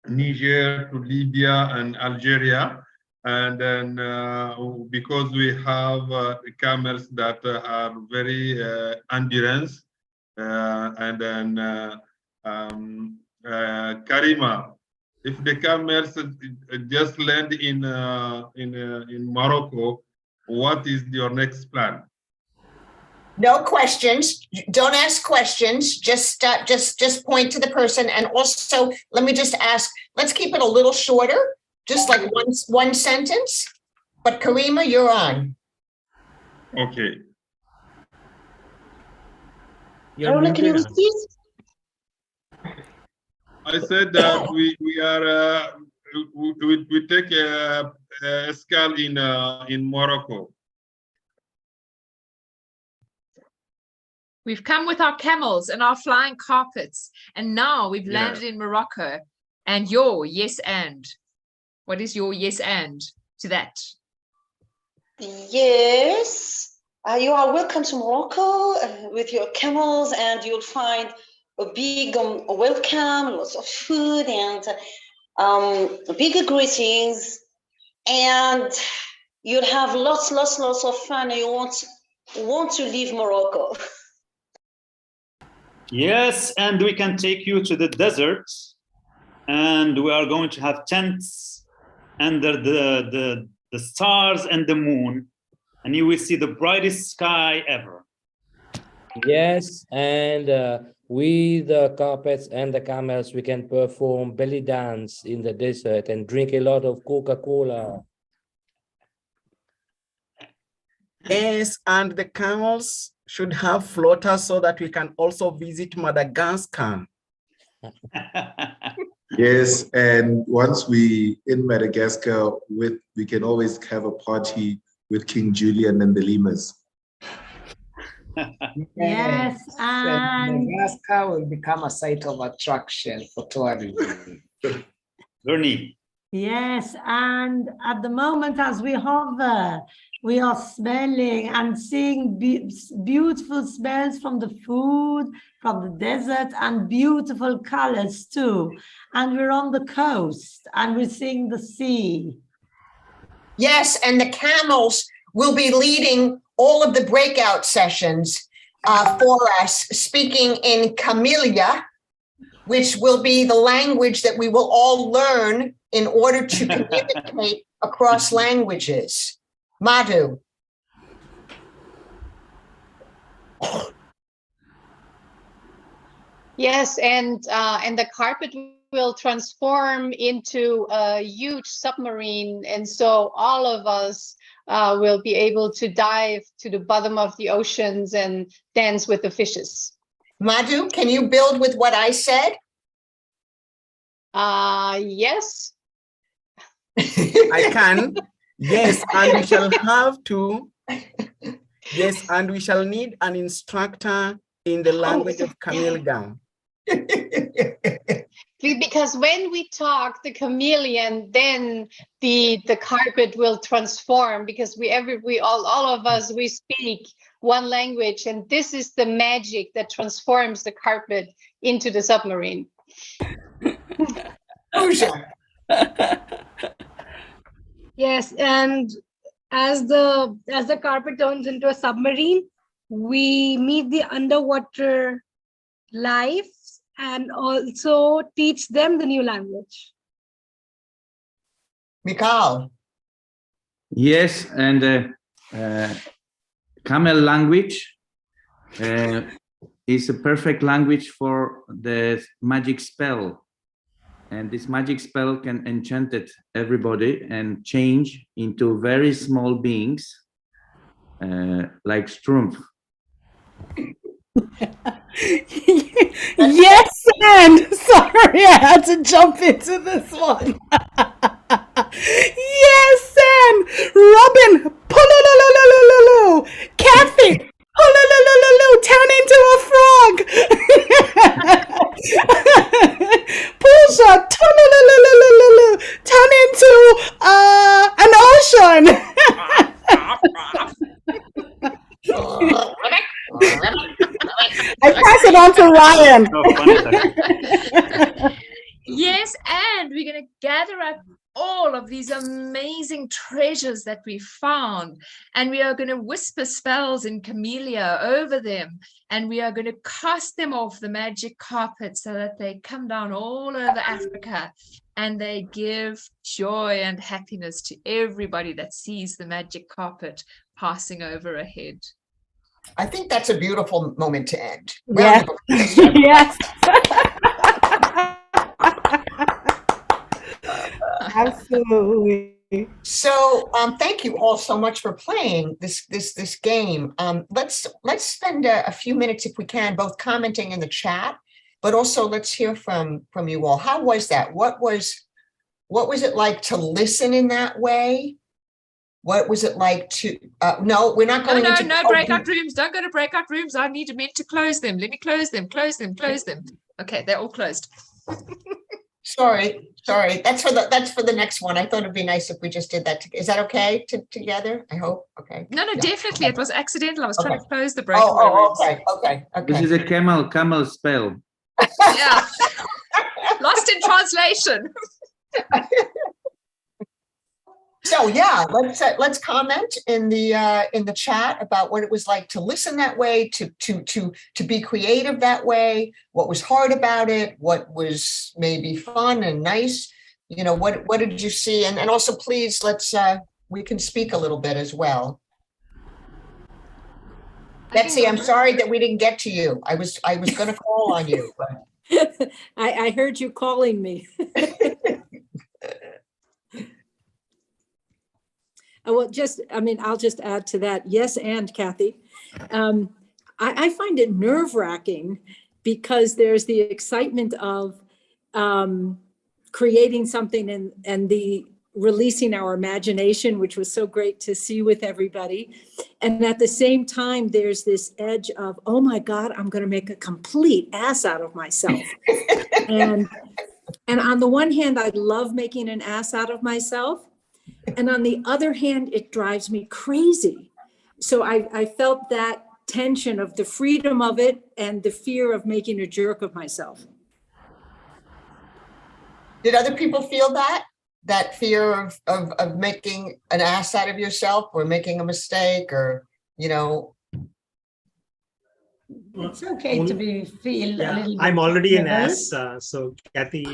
Niger to Libya and Algeria. And then because we have camels that are very endurance, and then Karima, if the camels just land in Morocco, what is your next plan? No questions. Don't ask questions. Just point to the person. And also, let me just ask. Let's keep it a little shorter, just like one sentence. But Karima, you're on. Okay. Carola, can you repeat? I said that we take a scale in Morocco. We've come with our camels and our flying carpets, and now we've landed in Morocco. And your yes and. What is your yes and to that? Yes, you are welcome to Morocco with your camels, and you'll find a big welcome, lots of food, and bigger greetings, and you'll have lots of fun. And you want to leave Morocco. Yes, and we can take you to the desert, and we are going to have tents under the stars and the moon, and you will see the brightest sky ever. Yes, and with the carpets and the camels, we can perform belly dance in the desert and drink a lot of Coca-Cola. Yes, and the camels should have floaters so that we can also visit Madagascar. Yes, and once we in Madagascar, we can always have a party with King Julian and the lemurs. Yes, and Madagascar will become a site of attraction for tourism. Bernie. Yes, and at the moment as we hover, we are smelling and seeing beautiful smells from the food, from the desert, and beautiful colors too. And we're on the coast and we're seeing the sea. Yes, and the camels will be leading all of the breakout sessions for us, speaking in Camellia, which will be the language that we will all learn in order to communicate across languages. Madhu. Yes, and the carpet will transform into a huge submarine, and so all of us will be able to dive to the bottom of the oceans and dance with the fishes. Madhu, can you build with what I said? Yes. I can. Yes, and we shall have to. Yes, and we shall need an instructor in the language of Camellia. Because when we talk the chameleon, then the carpet will transform, because all of us, we speak one language, and this is the magic that transforms the carpet into the submarine. Yes, and as the carpet turns into a submarine, we meet the underwater life and also teach them the new language. Mikal. Yes, and camel language is a perfect language for the magic spell. And this magic spell can enchant everybody and change into very small beings, like Strumpf. Yes, and sorry, I had to jump into this one. Yes, and Robin, Kathy, one. I pass it on to Ryan. Yes, and we're going to gather up all of these amazing treasures that we found, and we are going to whisper spells in Camellia over them, and we are going to cast them off the magic carpet so that they come down all over Africa, and they give joy and happiness to everybody that sees the magic carpet passing over ahead. I think that's a beautiful moment to end. Yes. Yes. Absolutely. So thank you all so much for playing this game. Let's spend a few minutes, if we can, both commenting in the chat, but also let's hear from you all. How was that? What was it like to listen in that way? What was it like to no, we're not going into No breakout rooms. Don't go to breakout rooms. I need meant to close them. Let me close them. Okay, they're all closed. Sorry. That's for the next one. I thought it'd be nice if we just did that. Is that okay together? I hope. Okay. No, Yeah. definitely. It was accidental. I was trying to close the breakout rooms. Okay. This is a camel spell. Yeah. Lost in translation. So yeah, let's comment in the chat about what it was like to listen that way, to be creative that way, what was hard about it, what was maybe fun and nice. You know, what did you see? And also please we can speak a little bit as well. Betsy, I'm sorry that we didn't get to you. I was going to call on you, but I heard you calling me. Well, I'll just add to that. Yes, and Kathy, I find it nerve-wracking because there's the excitement of creating something and the releasing our imagination, which was so great to see with everybody. And at the same time, there's this edge of, oh my God, I'm going to make a complete ass out of myself. And on the one hand, I love making an ass out of myself. And on the other hand, it drives me crazy. So I felt that tension of the freedom of it and the fear of making a jerk of myself. Did other people feel that fear of making an ass out of yourself or making a mistake, or, you know? It's okay to feel a little bit. I'm already an nervous. ass, so Kathy,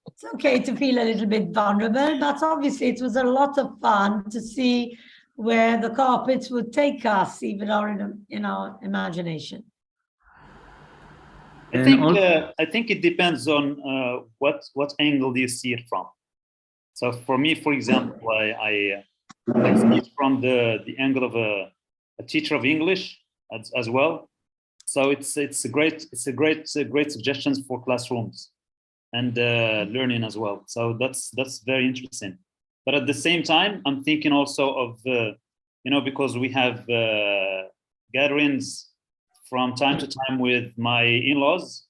it's okay to feel a little bit vulnerable, but obviously it was a lot of fun to see where the carpets would take us, even in our imagination. I think it depends on what angle do you see it from. So for me, for example, I see it from the angle of a teacher of English as well. So it's a great suggestions for classrooms and learning as well. So that's very interesting. But at the same time, I'm thinking also of because we have gatherings from time to time with my in-laws.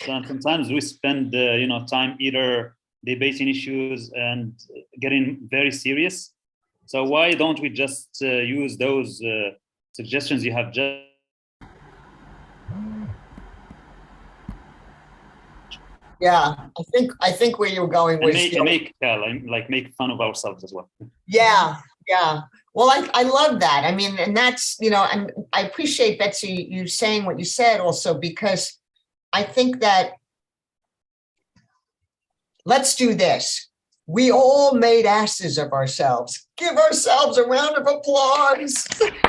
So sometimes we spend time either debating issues and getting very serious. So why don't we just use those suggestions you have just? Yeah, I think where you're going was make fun of ourselves as well. Yeah. Well, I love that. I mean, and that's, and I appreciate, Betsy, you saying what you said also, because I think that let's do this. We all made asses of ourselves. Give ourselves a round of applause. Yay!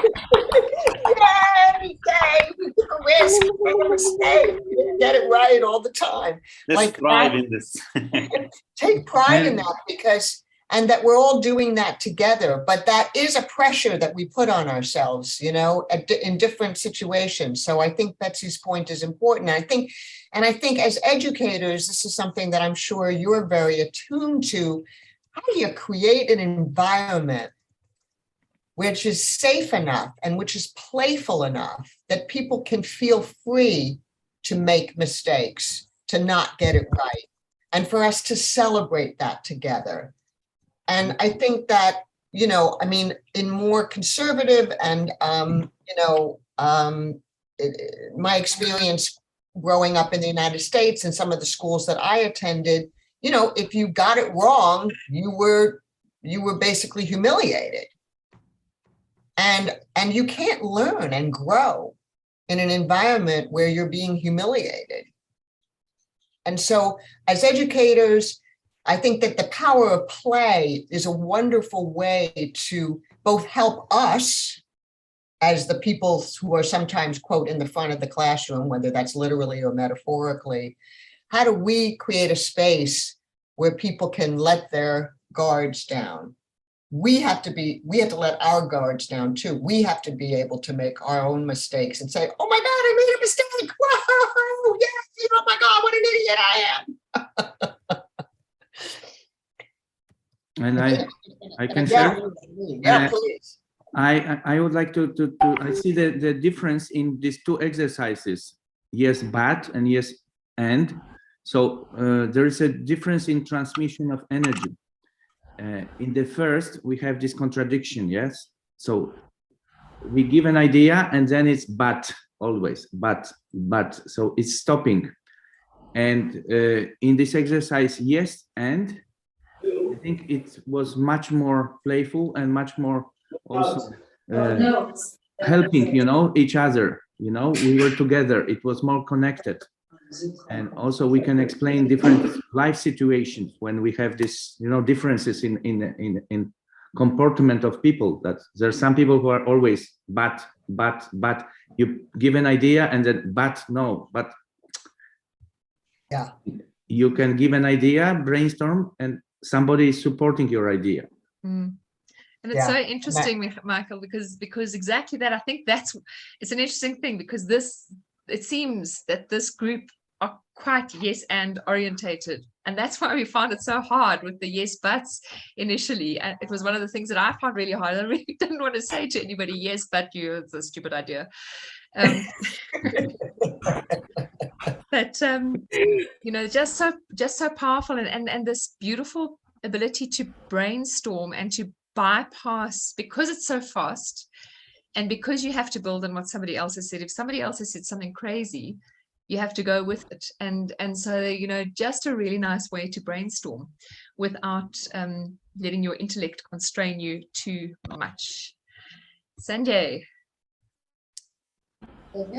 We took a risk, we made a mistake, we didn't get it right all the time. Let's thrive in this. Take pride in that, and that we're all doing that together. But that is a pressure that we put on ourselves, in different situations. So I think Betsy's point is important. And I think as educators, this is something that I'm sure you're very attuned to. How do you create an environment which is safe enough and which is playful enough that people can feel free to make mistakes, to not get it right, and for us to celebrate that together. And I think that, I mean, in more conservative and, my experience growing up in the United States and some of the schools that I attended, if you got it wrong, you were basically humiliated. And you can't learn and grow in an environment where you're being humiliated. And so as educators, I think that the power of play is a wonderful way to both help us as the people who are sometimes, quote, in the front of the classroom, whether that's literally or metaphorically. How do we create a space where people can let their guards down? We have to let our guards down too. We have to be able to make our own mistakes and say, oh my God, I made a mistake. Whoa, yes, oh my God, what an idiot I am. And I can Yeah, share. yeah, please. I would like to I see the difference in these two exercises. Yes, but and yes, and. So there is a difference in transmission of energy. In the first, we have this contradiction, yes? So we give an idea and then it's but, always, but. So it's stopping. And in this exercise, yes, and I think it was much more playful and much more also helping, each other. We were together. It was more connected. And also we can explain different life situations when we have this, differences in comportment of people. That there's some people who are always but you give an idea and then no, but yeah, you can give an idea, brainstorm, and somebody is supporting your idea. And it's so interesting, Michael, because exactly that, I think it's an interesting thing, because it seems that this group are quite yes and orientated, and that's why we found it so hard with the yes buts initially. And it was one of the things that I found really hard. I really didn't want to say to anybody, yes, but it's a stupid idea. But just so powerful, and this beautiful ability to brainstorm and to bypass, because it's so fast and because you have to build on what somebody else has said. If somebody else has said something crazy, you have to go with it. And so, just a really nice way to brainstorm without letting your intellect constrain you too much. Sanjay.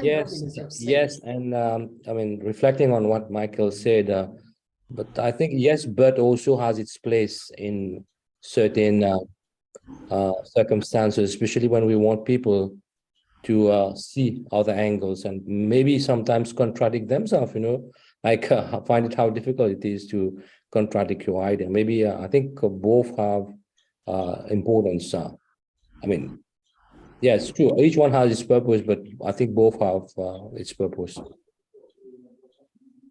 Yes. And I mean, reflecting on what Michael said, but I think yes, but also has its place in certain circumstances, especially when we want people to see other angles and maybe sometimes contradict themselves, like I find it how difficult it is to contradict your idea. Maybe I think both have importance. I mean, yeah, it's true. Each one has its purpose, but I think both have its purpose.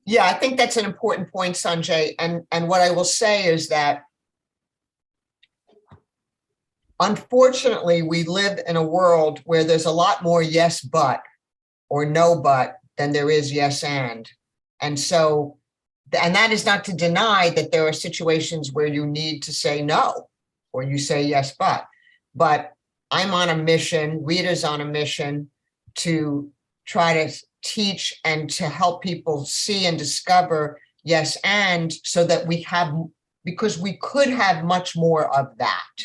Yeah, I think that's an important point, Sanjay. And what I will say is that unfortunately, we live in a world where there's a lot more yes, but or no, but than there is yes, and. And so, and that is not to deny that there are situations where you need to say no, or you say yes, but I'm on a mission, Rita's on a mission to try to teach and to help people see and discover yes, and, so that we have, because we could have much more of that.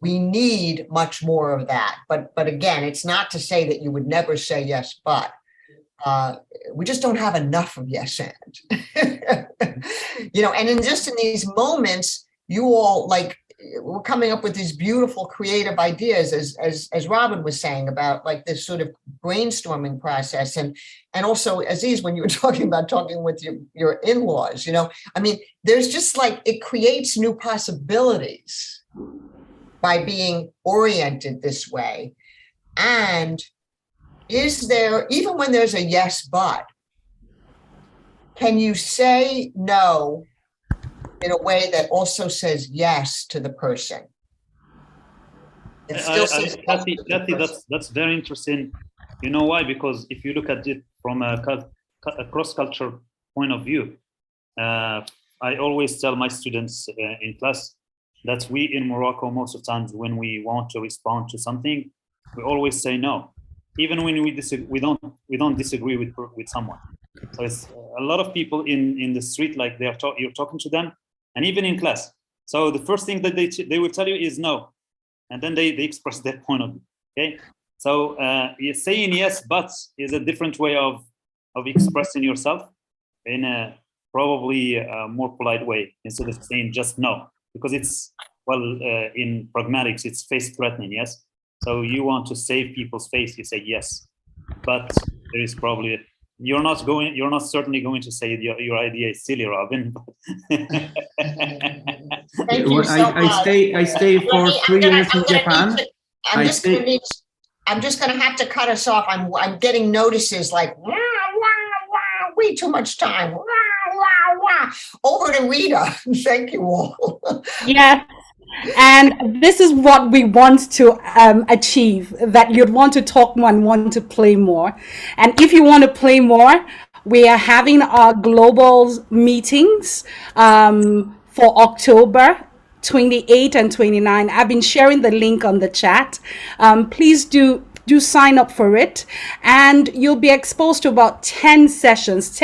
We need much more of that. But again, it's not to say that you would never say yes, but we just don't have enough of yes, and. And in these moments, you all we're coming up with these beautiful creative ideas, as Robin was saying, about like this sort of brainstorming process. And also, Aziz, when you were talking with your in-laws, I mean, there's just it creates new possibilities by being oriented this way. And is there, even when there's a yes, but, can you say no in a way that also says yes to the person? It still says Kathy, that's very interesting. You know why? Because if you look at it from a cross-cultural point of view, I always tell my students in class that we in Morocco, most of the times when we want to respond to something, we always say no, even when we disagree. We don't disagree with someone. So it's a lot of people in the street, like you're talking to them, and even in class. So the first thing that they will tell you is no, and then they express their point of view. Okay, so saying yes but is a different way of expressing yourself in a probably more polite way, instead of saying just no, because it's, well, in pragmatics it's face threatening. Yes, so you want to save people's face, you say yes, but there is probably, you're not certainly going to say your idea is silly, Robin. Thank you so I much. stay for 3 years in Japan. I'm just going to have to cut us off. I'm getting notices like, wah, wah, wah, way too much time. Wah, wah, wah. Over to Rita. Thank you all. Yeah. And this is what we want to achieve, that you'd want to talk more and want to play more. And if you want to play more, we are having our global meetings for October 28 and 29. I've been sharing the link on the chat. Please do sign up for it, and you'll be exposed to about 10 sessions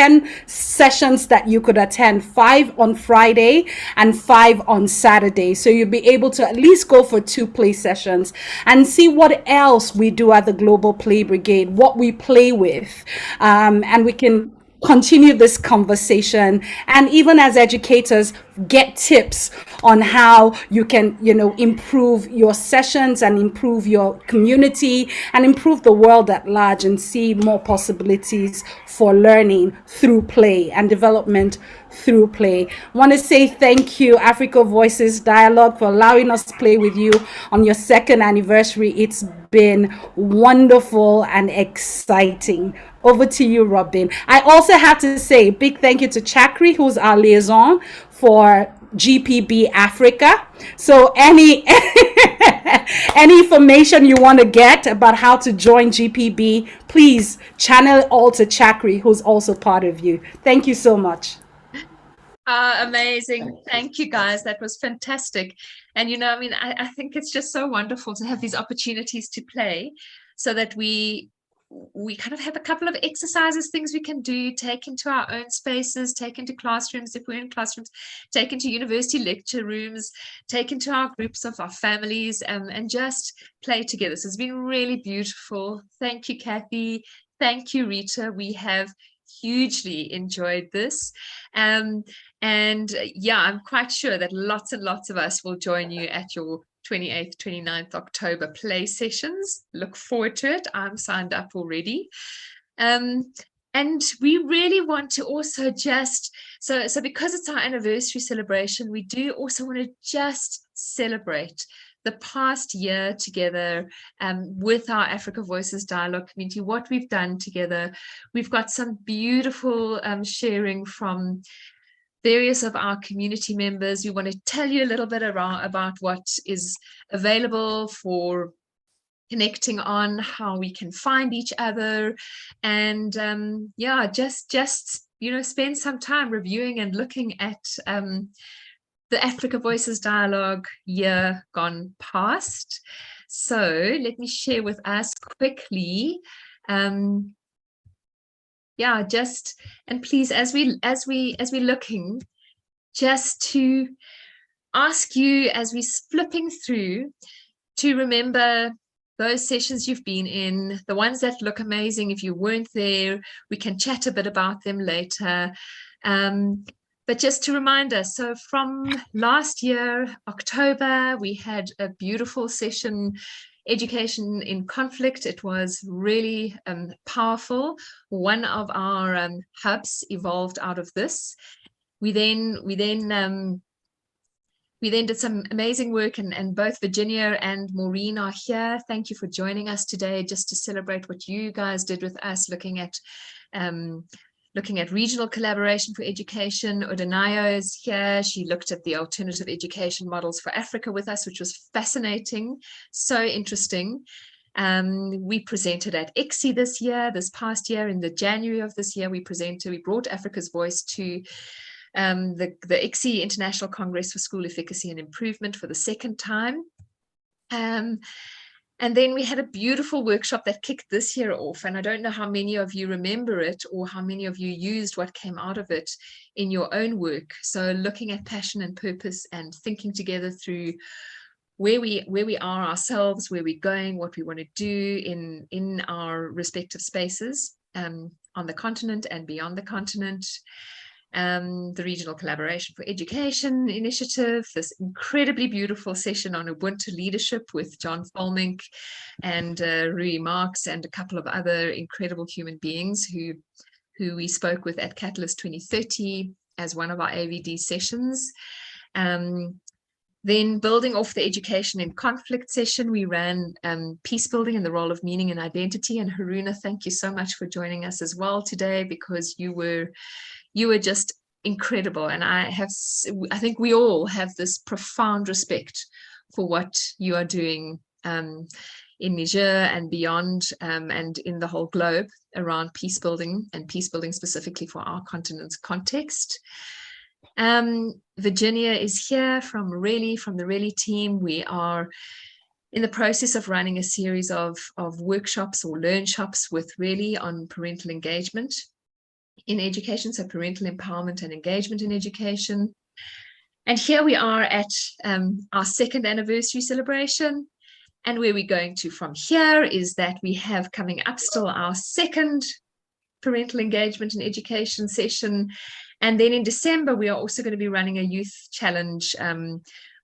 that you could attend, 5 on Friday and 5 on Saturday. So you'll be able to at least go for 2 play sessions and see what else we do at the Global Play Brigade, what we play with, and we can continue this conversation, and even as educators get tips on how you can, improve your sessions and improve your community and improve the world at large, and see more possibilities for learning through play and development through play. I want to say thank you, Africa Voices Dialogue, for allowing us to play with you on your 2nd anniversary. It's been wonderful and exciting. Over to you, Robin. I also have to say a big thank you to Chakri, who's our liaison for GPB Africa. So any information you want to get about how to join GPB, please channel it all to Chakri, who's also part of you. Thank you so much. Amazing. Thank you, guys. That was fantastic. And, I think it's just so wonderful to have these opportunities to play, so that we kind of have a couple of exercises, things we can do, take into our own spaces, take into classrooms if we're in classrooms, take into university lecture rooms, take into our groups of our families, and just play together. So it's been really beautiful. Thank you, Kathy. Thank you, Rita. We have hugely enjoyed this. And yeah, I'm quite sure that lots and lots of us will join you at your 28th, 29th October play sessions. Look forward to it. I'm signed up already. And we really want to also just, so because it's our anniversary celebration, we do also want to just celebrate the past year together with our Africa Voices Dialogue community, what we've done together. We've got some beautiful sharing from various of our community members. We want to tell you a little bit about what is available for connecting on, how we can find each other, and just spend some time reviewing and looking at the Africa Voices Dialogue year gone past. So let me share with us quickly. And please, as we're looking, just to ask you, as we're flipping through, to remember those sessions you've been in, the ones that look amazing. If you weren't there, we can chat a bit about them later. But just to remind us, so from last year, October, we had a beautiful session, Education in Conflict. It was really powerful. One of our hubs evolved out of this. We then did some amazing work, and both Virginia and Maureen are here. Thank you for joining us today, just to celebrate what you guys did with us, looking at regional collaboration for education. Odenayo is here. She looked at the alternative education models for Africa with us, which was fascinating, so interesting. We presented at ICSI this past year. In the January of this year, we brought Africa's Voice to the ICSE, International Congress for School Efficacy and Improvement, for the second time. And then we had a beautiful workshop that kicked this year off. And I don't know how many of you remember it or how many of you used what came out of it in your own work. So looking at passion and purpose and thinking together through where we are ourselves, where we're going, what we want to do in our respective spaces on the continent and beyond the continent. The Regional Collaboration for Education Initiative, this incredibly beautiful session on Ubuntu leadership with John Folmink and Rui Marks and a couple of other incredible human beings who we spoke with at Catalyst 2030 as one of our AVD sessions. Then building off the education in conflict session, we ran peace building and the role of meaning and identity. And Haruna, thank you so much for joining us as well today, because you were just incredible. And I think we all have this profound respect for what you are doing in Niger and beyond, and in the whole globe around peace building, and peace building specifically for our continent's context. Virginia is here from the Reli team. We are in the process of running a series of workshops or learn shops with Reli on parental engagement in education, so parental empowerment and engagement in education. And here we are at our second anniversary celebration. And where we're going to from here is that we have coming up still our second parental engagement in education session. And then in December, we are also going to be running a youth challenge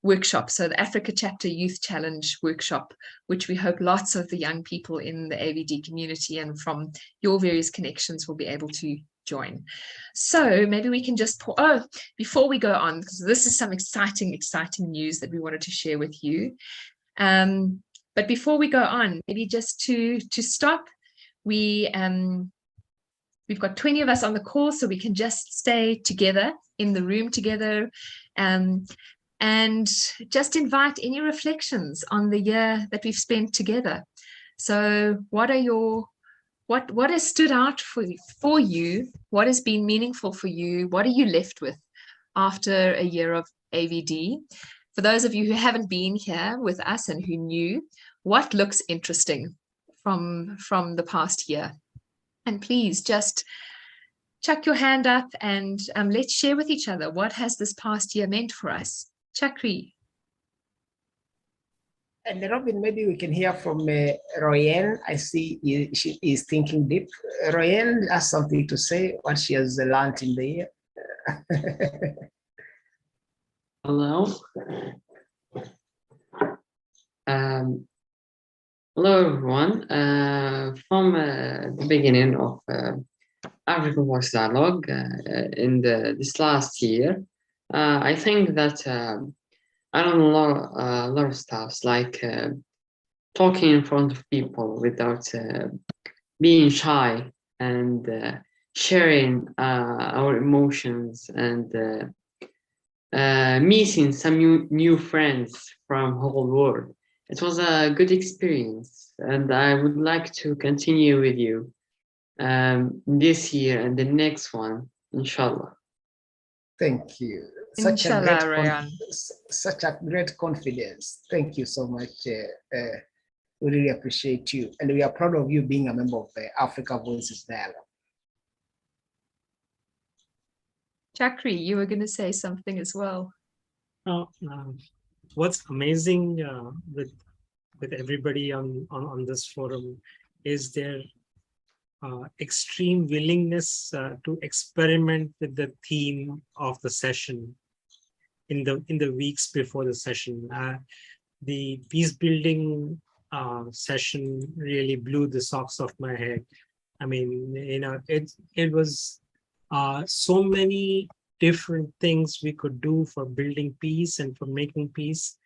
workshop. So the Africa Chapter Youth Challenge workshop, which we hope lots of the young people in the AVD community and from your various connections will be able to join. So maybe we can just before we go on, because this is some exciting news that we wanted to share with you. But before we go on, maybe just to stop, we've got 20 of us on the call, so we can just stay together in the room together, and just invite any reflections on the year that we've spent together. So what has stood out for you? What has been meaningful for you? What are you left with after a year of AVD? For those of you who haven't been here with us and who knew, what looks interesting from the past year? And please just chuck your hand up and let's share with each other, what has this past year meant for us? Chakri. And Robin, maybe we can hear from Royen. I see she is thinking deep. Royen has something to say, what she has learned in the year. Hello. Hello, everyone. From the beginning of African Voice Dialogue in this last year, I think that I learned a lot of stuff, like talking in front of people without being shy, and sharing our emotions, and meeting some new friends from whole world. It was a good experience, and I would like to continue with you this year and the next one, inshallah. Thank you. Such a great confidence. Thank you so much. We really appreciate you, and we are proud of you being a member of the Africa Voices Dialogue. Chakri, you were going to say something as well. What's amazing with everybody on this forum is their extreme willingness to experiment with the theme of the session in the weeks before the session. The peace building session really blew the socks off my head. I mean, it was so many different things we could do for building peace and for making peace.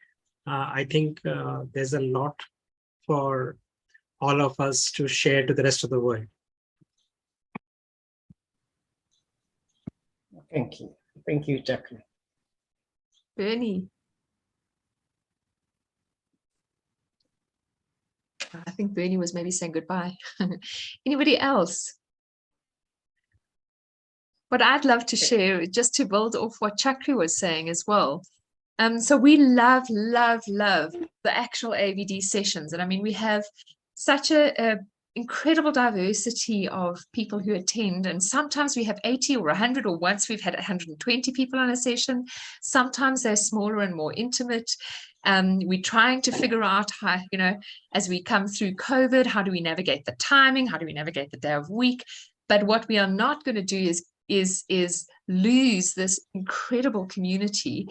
I think there's a lot for all of us to share to the rest of the world. Thank you. Thank you, Jacqueline. Bernie. I think Bernie was maybe saying goodbye. Anybody else? what I'd love to share, just to build off what Chakri was saying as well. So we love the actual AVD sessions. And I mean, we have such a incredible diversity of people who attend. And sometimes we have 80 or 100, or once we've had 120 people on a session. Sometimes they're smaller and more intimate. We're trying to figure out how, you know, as we come through COVID, how do we navigate the timing? How do we navigate the day of week? But what we are not going to do is lose this incredible community.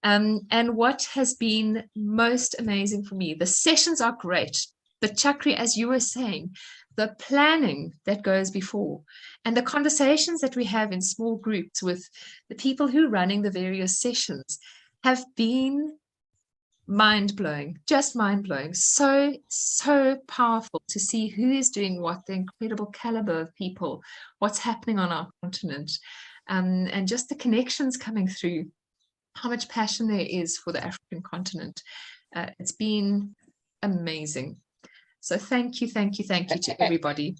And what has been most amazing for me, the sessions are great, but Chakri, as you were saying, the planning that goes before and the conversations that we have in small groups with the people who are running the various sessions have been mind-blowing, just mind-blowing. So powerful to see who is doing what, the incredible caliber of people, what's happening on our continent, and just the connections coming through, how much passion there is for the African continent. It's been amazing. So thank you to everybody.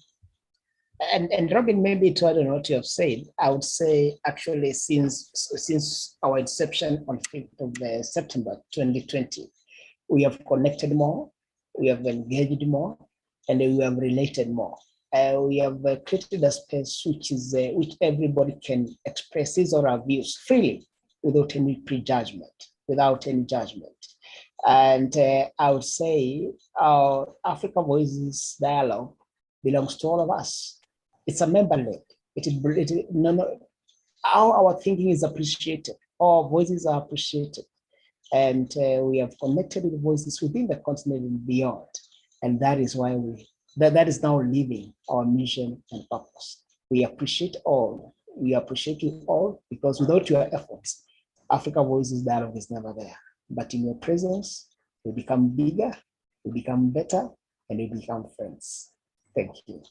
And Robin, maybe to add on what you have said, I would say actually since our inception on 5th of September 2020, we have connected more, we have engaged more, and we have related more. We have created a space which everybody can express his or her views freely, without any prejudgment, without any judgment. And I would say our Africa Voices Dialogue belongs to all of us. It's a member-led. Our thinking is appreciated. Our voices are appreciated. And we have connected with voices within the continent and beyond. And that is why that is now living our mission and purpose. We appreciate all. We appreciate you all, because without your efforts, Africa Voices Dialogue is never there. But in your presence, we become bigger, we become better, and we become friends. Thank you.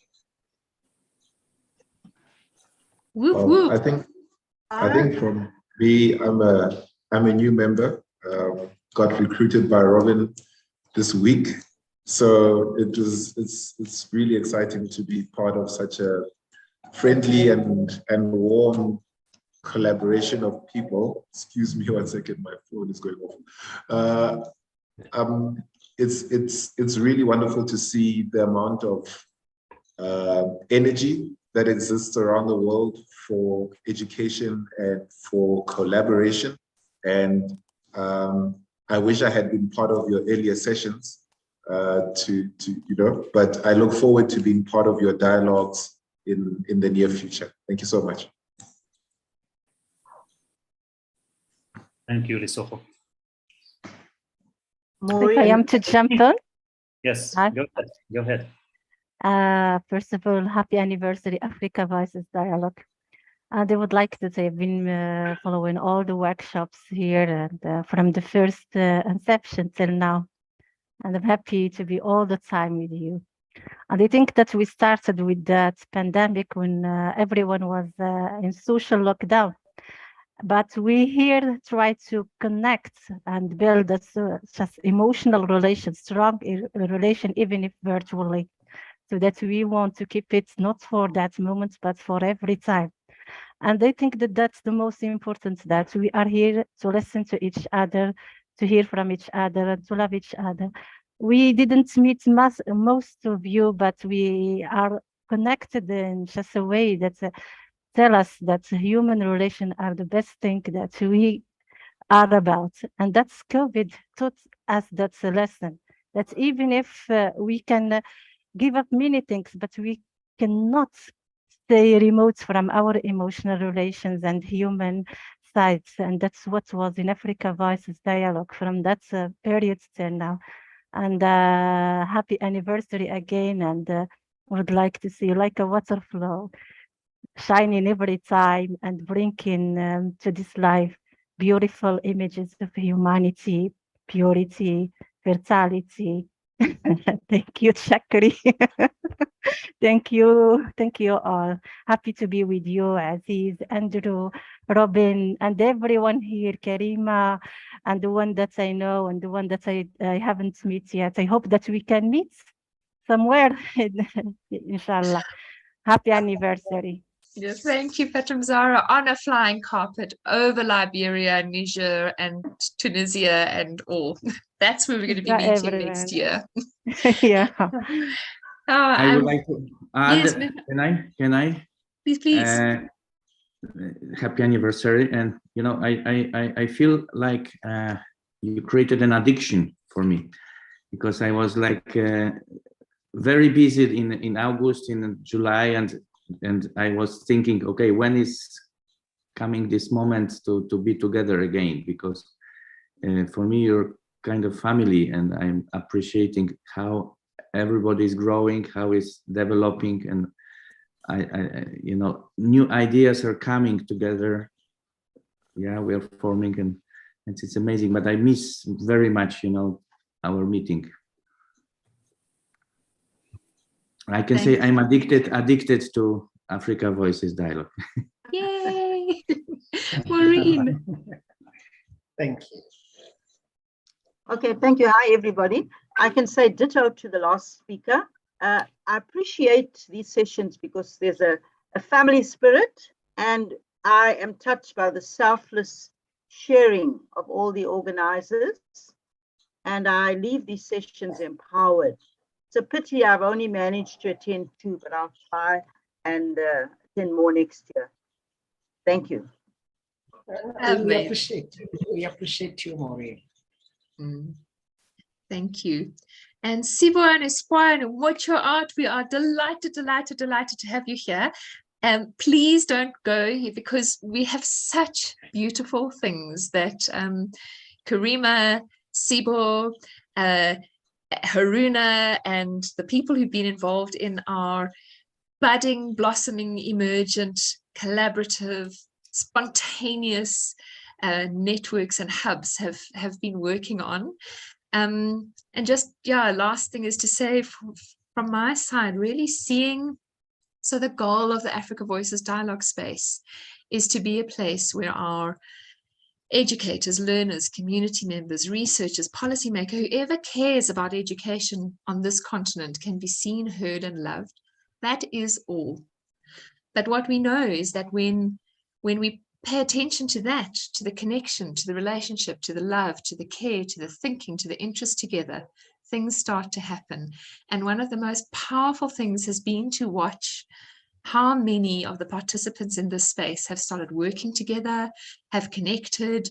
I think from me, I'm a new member. Got recruited by Robin this week, so it's really exciting to be part of such a friendly and warm collaboration of people. Excuse me 1 second, my phone is going off. It's really wonderful to see the amount of energy that exists around the world for education and for collaboration. And I wish I had been part of your earlier sessions but I look forward to being part of your dialogues in the near future. Thank you so much. Thank you, Lesotho. If I am to jump in. Yes, Hi. go ahead. First of all, happy anniversary, Africa Voices Dialogue. And I would like to say I've been following all the workshops here and from the first inception till now. And I'm happy to be all the time with you. And I think that we started with that pandemic when everyone was in social lockdown. But we here try to connect and build a just emotional relation, strong relation, even if virtually, so that we want to keep it not for that moment, but for every time. And I think that that's the most important, that we are here to listen to each other, to hear from each other, and to love each other. We didn't meet most of you, but we are connected in just a way that tell us that human relations are the best thing that we are about. And that's COVID taught us that's a lesson, that even if we can give up many things, but we cannot stay remote from our emotional relations and human sides. And that's what was in Africa Voices Dialogue from that period till now. And happy anniversary again. And would like to see you like a water flow, shining every time and bringing to this life beautiful images of humanity, purity, fertility. Thank you, Chakri. Thank you all. Happy to be with you, Aziz, Andrew, Robin, and everyone here, Karima, and the one that I know and the one that I haven't met yet. I hope that we can meet somewhere, inshallah. Happy anniversary. Yes, thank you, Fatim Zahra, on a flying carpet over Liberia, Niger, and Tunisia, and all. That's where we're going to be Yeah, meeting next everywhere. year. Yeah. I would like to add, yes, can I? please. Happy anniversary. And, you know, I feel like you created an addiction for me, because I was like very busy in August, in July, and I was thinking, okay, when is coming this moment to be together again? Because for me, you're kind of family, and I'm appreciating how everybody is growing, how it's developing, and I you know, new ideas are coming together. Yeah, we are forming, and it's amazing. But I miss very much, you know, our meeting. I can say I'm addicted to Africa Voices Dialogue. Yay, Maureen. Thank you. Okay, thank you. Hi, everybody. I can say ditto to the last speaker. I appreciate these sessions because there's a family spirit, and I am touched by the selfless sharing of all the organizers, and I leave these sessions empowered. It's a pity I've only managed to attend 2, but I'll try and attend more next year. Thank you. We appreciate you, Maureen. Thank you. And Sibo and Espoir and Watch Your Art, we are delighted to have you here. Please don't go here, because we have such beautiful things that Karima, Sibo, Haruna, and the people who've been involved in our budding, blossoming, emergent, collaborative, spontaneous networks and hubs have been working on. And just, yeah, last thing is to say from my side, really seeing, so the goal of the Africa Voices Dialogue space is to be a place where our educators, learners, community members, researchers, policymakers, whoever cares about education on this continent can be seen, heard, and loved. That is all. But what we know is that when we pay attention to that, to the connection, to the relationship, to the love, to the care, to the thinking, to the interest together, things start to happen. And one of the most powerful things has been to watch how many of the participants in this space have started working together, have connected,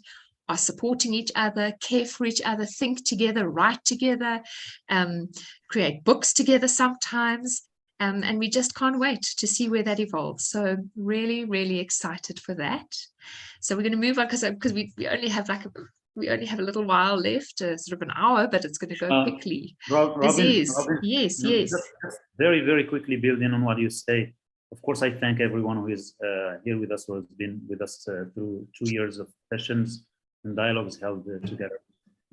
are supporting each other, care for each other, think together, write together, create books together sometimes. And we just can't wait to see where that evolves. So really, really excited for that. So we're going to move on because we only have a little while left, sort of an hour, but it's going to go quickly. Robin, yes. Just very, very quickly building on what you say. Of course, I thank everyone who is here with us, who has been with us through 2 years of sessions and dialogues held together.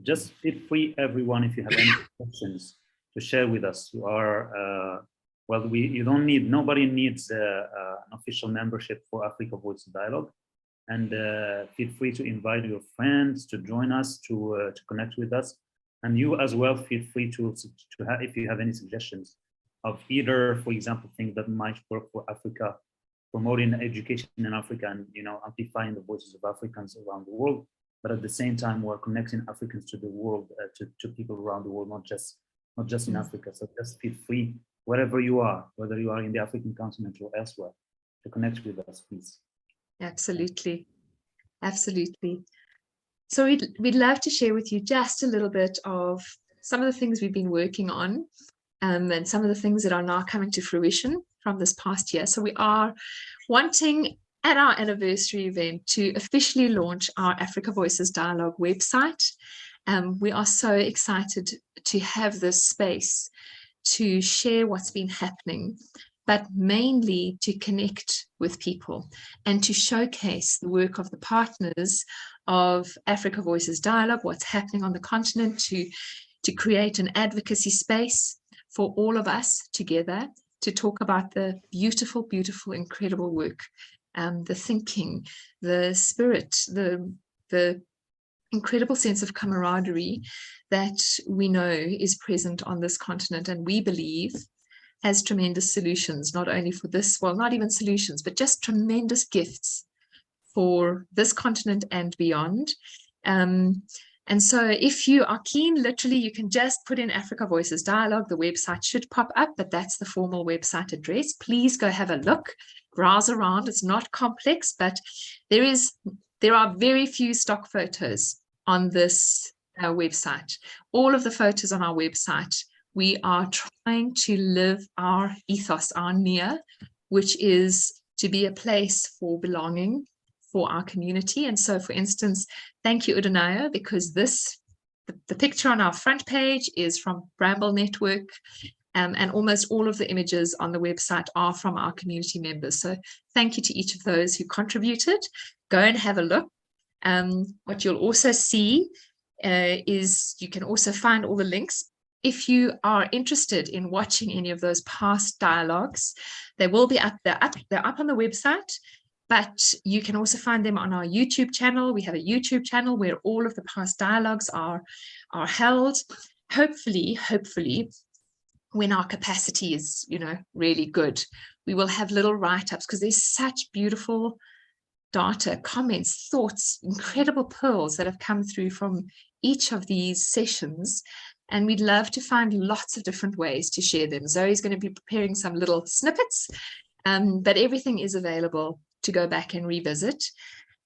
Just feel free, everyone, if you have any questions, to share with us. You are nobody needs an official membership for Africa Voices Dialogue, and feel free to invite your friends to join us, to connect with us, and you as well feel free to have, if you have any suggestions of either, for example, things that might work for Africa, promoting education in Africa, and amplifying the voices of Africans around the world, but at the same time we're connecting Africans to the world, to people around the world, not just in Africa. So just feel free, wherever you are, whether you are in the African continent or elsewhere, to connect with us, please. Absolutely. So we'd love to share with you just a little bit of some of the things we've been working on, and some of the things that are now coming to fruition from this past year. So we are wanting, at our anniversary event, to officially launch our Africa Voices Dialogue website. We are so excited to have this space to share what's been happening, but mainly to connect with people and to showcase the work of the partners of Africa Voices Dialogue, what's happening on the continent, to create an advocacy space for all of us together to talk about the beautiful, beautiful, incredible work, the thinking, the spirit, the incredible sense of camaraderie that we know is present on this continent. And we believe has tremendous solutions, not only for this, well, not even solutions, but just tremendous gifts for this continent and beyond. And so if you are keen, literally, you can just put in Africa Voices Dialogue. The website should pop up, but that's the formal website address. Please go have a look, browse around. It's not complex, but there are very few stock photos on this website. All of the photos on our website, we are trying to live our ethos, our NIA, which is to be a place for belonging for our community. And so, for instance, thank you, Udanayo, because the picture on our front page is from Bramble Network, and almost all of the images on the website are from our community members. So thank you to each of those who contributed. Go and have a look. What you'll also see is you can also find all the links. If you are interested in watching any of those past dialogues, they will be up. They're up on the website. But you can also find them on our YouTube channel. We have a YouTube channel where all of the past dialogues are held. Hopefully, when our capacity is, really good, we will have little write-ups, because there's such beautiful data, comments, thoughts, incredible pearls that have come through from each of these sessions. And we'd love to find lots of different ways to share them. Zoe's going to be preparing some little snippets, but everything is available to go back and revisit.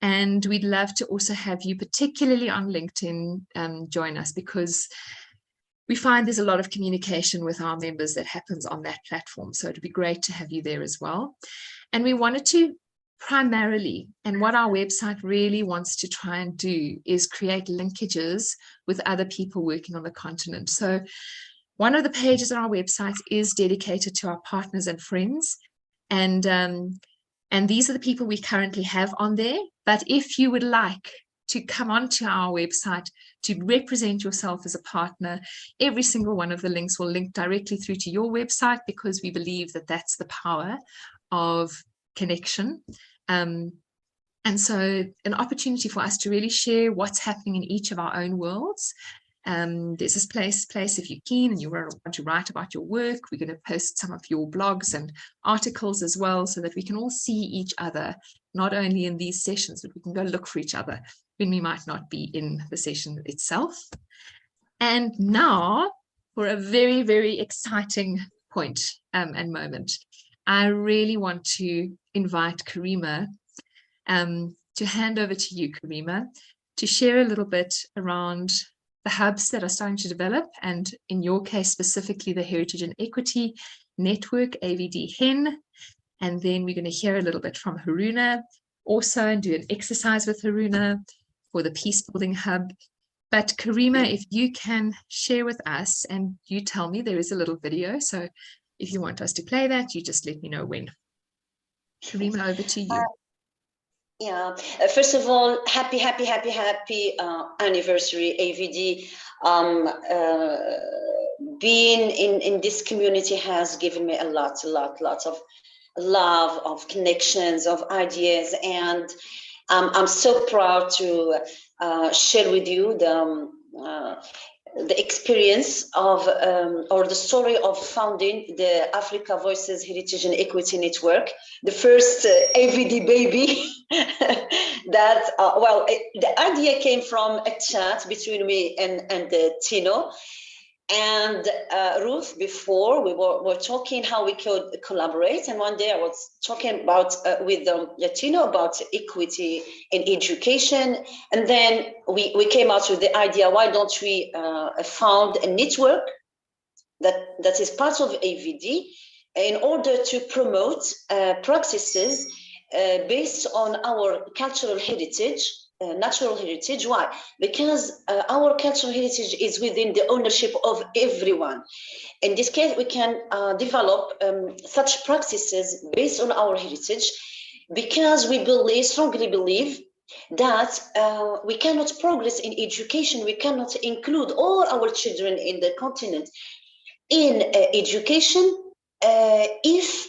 And we'd love to also have you, particularly on LinkedIn, join us, because we find there's a lot of communication with our members that happens on that platform. So it'd be great to have you there as well. And we wanted to primarily, and what our website really wants to try and do, is create linkages with other people working on the continent. So one of the pages on our website is dedicated to our partners and friends. And these are the people we currently have on there. But if you would like to come onto our website to represent yourself as a partner, every single one of the links will link directly through to your website, because we believe that that's the power of connection. And so an opportunity for us to really share what's happening in each of our own worlds. There's this place if you're keen and you want to write about your work, we're going to post some of your blogs and articles as well, so that we can all see each other, not only in these sessions, but we can go look for each other when we might not be in the session itself. And now for a very, very exciting point and moment. I really want to invite Karima to hand over to you, Karima, to share a little bit around the hubs that are starting to develop, and in your case specifically the Heritage and Equity Network, AVD HEN. And then we're going to hear a little bit from Haruna also, and do an exercise with Haruna for the Peace Building Hub. But Karima, if you can share with us, and you tell me, there is a little video, so if you want us to play that, you just let me know when. Karima, over to you. Yeah, first of all, happy anniversary, AVD. Being in this community has given me a lot of love, of connections, of ideas, and I'm so proud to share with you the experience of or the story of founding the Africa Voices Heritage and Equity Network, the first AVD baby. That the idea came from a chat between me and Tino and Ruth. Before we were talking how we could collaborate, and one day I was talking about with Tino about equity in education, and then we came out with the idea, why don't we found a network that is part of AVD in order to promote practices based on our cultural heritage, natural heritage. Why? Because our cultural heritage is within the ownership of everyone. In this case, we can develop such practices based on our heritage, because we strongly believe that we cannot progress in education, we cannot include all our children in the continent in education if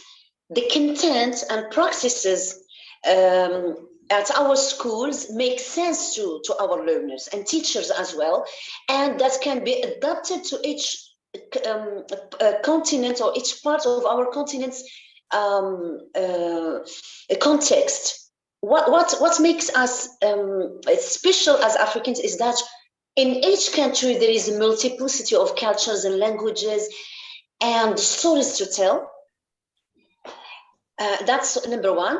the content and practices at our schools make sense to our learners and teachers as well, and that can be adapted to each continent, or each part of our continent's context. What makes us special as Africans is that in each country there is a multiplicity of cultures and languages and stories to tell. That's number one.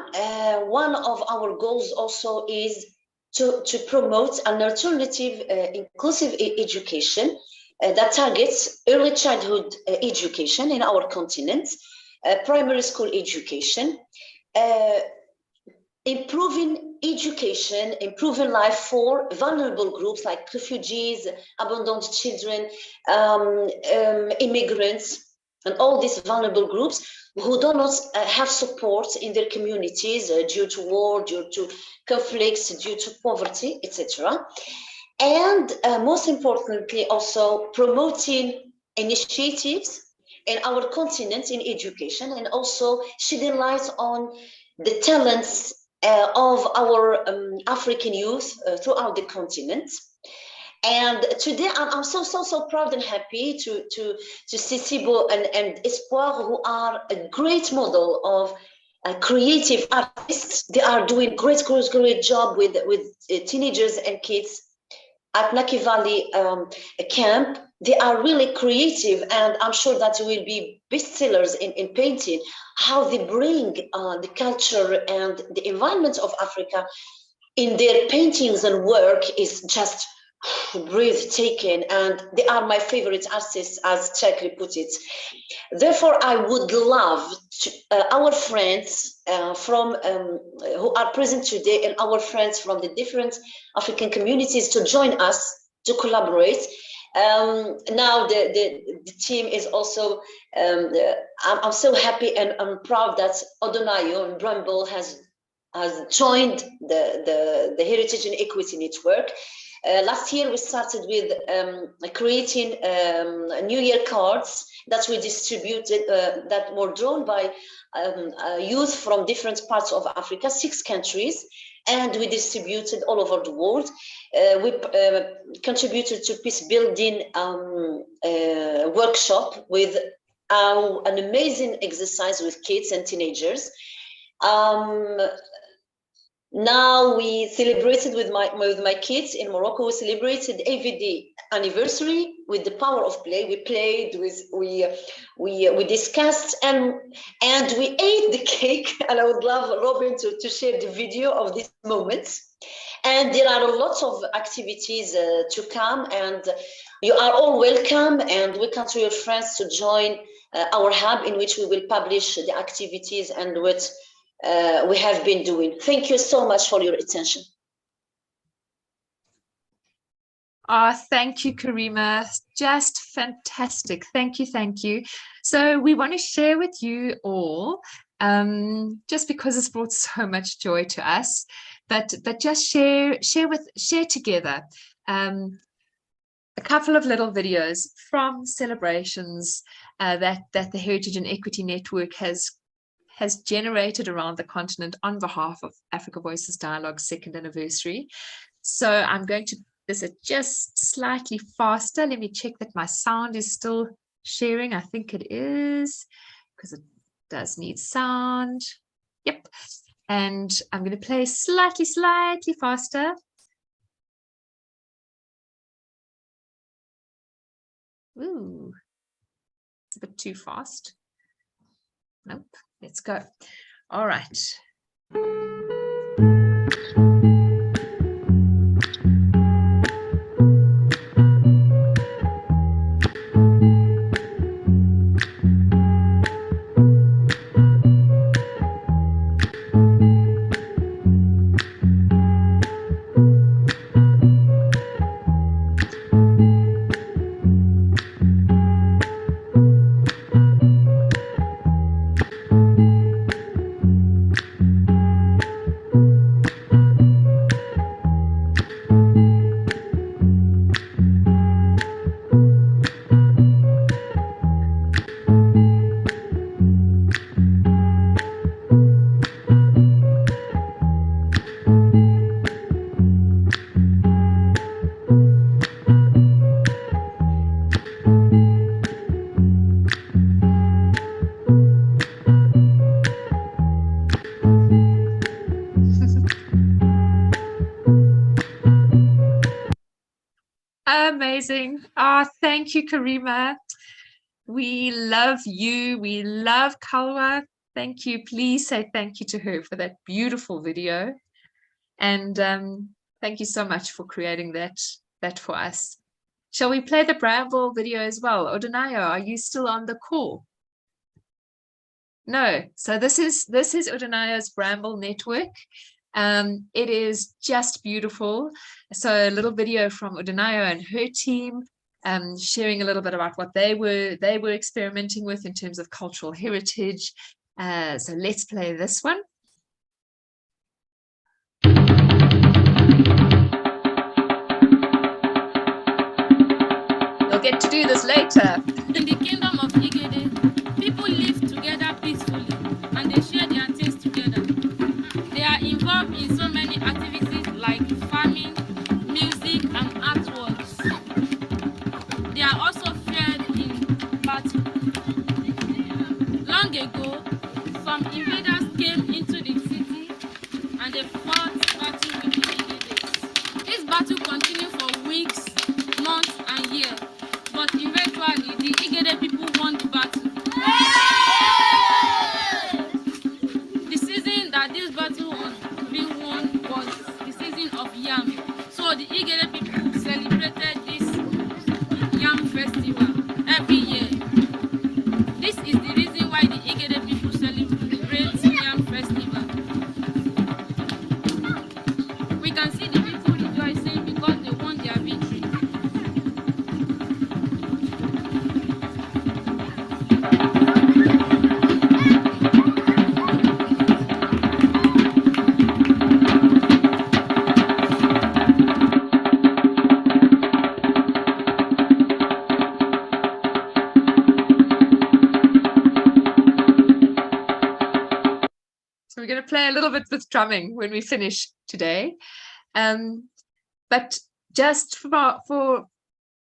One of our goals also is to promote an alternative inclusive education that targets early childhood education in our continent, primary school education, improving education, improving life for vulnerable groups like refugees, abandoned children, immigrants, and all these vulnerable groups who do not have support in their communities due to war, due to conflicts, due to poverty, etc. And most importantly, also promoting initiatives in our continent in education, and also shedding light on the talents of our African youth throughout the continent. And today I'm so proud and happy to see Sibo and Espoir, who are a great model of creative artists. They are doing great job with teenagers and kids at Naki Valley camp. They are really creative, and I'm sure that will be bestsellers in painting. How they bring the culture and the environment of Africa in their paintings and work is just breathtaking, and they are my favorite artists, as Chakri put it. Therefore, I would love to, our friends from who are present today, and our friends from the different African communities to join us to collaborate. Now the team is also, I'm so happy and I'm proud that Odonayo and Bramble has joined the Heritage and Equity Network. Last year we started with creating New Year cards that we distributed, that were drawn by youth from different parts of Africa, 6 countries, and we distributed all over the world. We contributed to peace building workshop with an amazing exercise with kids and teenagers. Now we celebrated with my kids in Morocco. We celebrated AVD anniversary with the power of play. We played with, we discussed, and we ate the cake. And I would love Robin to share the video of this moment. And there are a lot of activities to come, and you are all welcome, and welcome to your friends to join our hub, in which we will publish the activities and what we have been doing. Thank you so much for your attention. Thank you, Karima. Just fantastic. Thank you. So we want to share with you all, just because it's brought so much joy to us, but just share together a couple of little videos from celebrations that the Heritage and Equity Network has generated around the continent on behalf of Africa Voices Dialogue's 2nd anniversary. So I'm going to this is just slightly faster. Let me check that my sound is still sharing. I think it is, because it does need sound. Yep. And I'm going to play slightly faster. Ooh, it's a bit too fast. Nope. Let's go. All right. Amazing. Oh, thank you, Karima. We love you. We love Kalwa. Thank you. Please say thank you to her for that beautiful video. And thank you so much for creating that for us. Shall we play the Bramble video as well? Odunayo, are you still on the call? No. So this is Odunayo's Bramble network. It is just beautiful. So a little video from Odunayo and her team, sharing a little bit about what they were experimenting with in terms of cultural heritage. So let's play this one. We'll get to do this later. In the kingdom of Igede, people live together peacefully and they share their things together. They are involved in so many activities like farming, music, and artworks. They are also feared in battle. Long ago, some invaders came into the city and they fought battle with the Igedes. This battle continued for weeks, months, and years, but eventually the Igede people won the battle. The season that this battle was being won was the season of yam. So the Igede people celebrated this yam festival every year. This is the reason why the Igede people celebrate yam festival. We can see the people rejoicing because they won their victory. So we're going to play a little bit with drumming when we finish today. But just from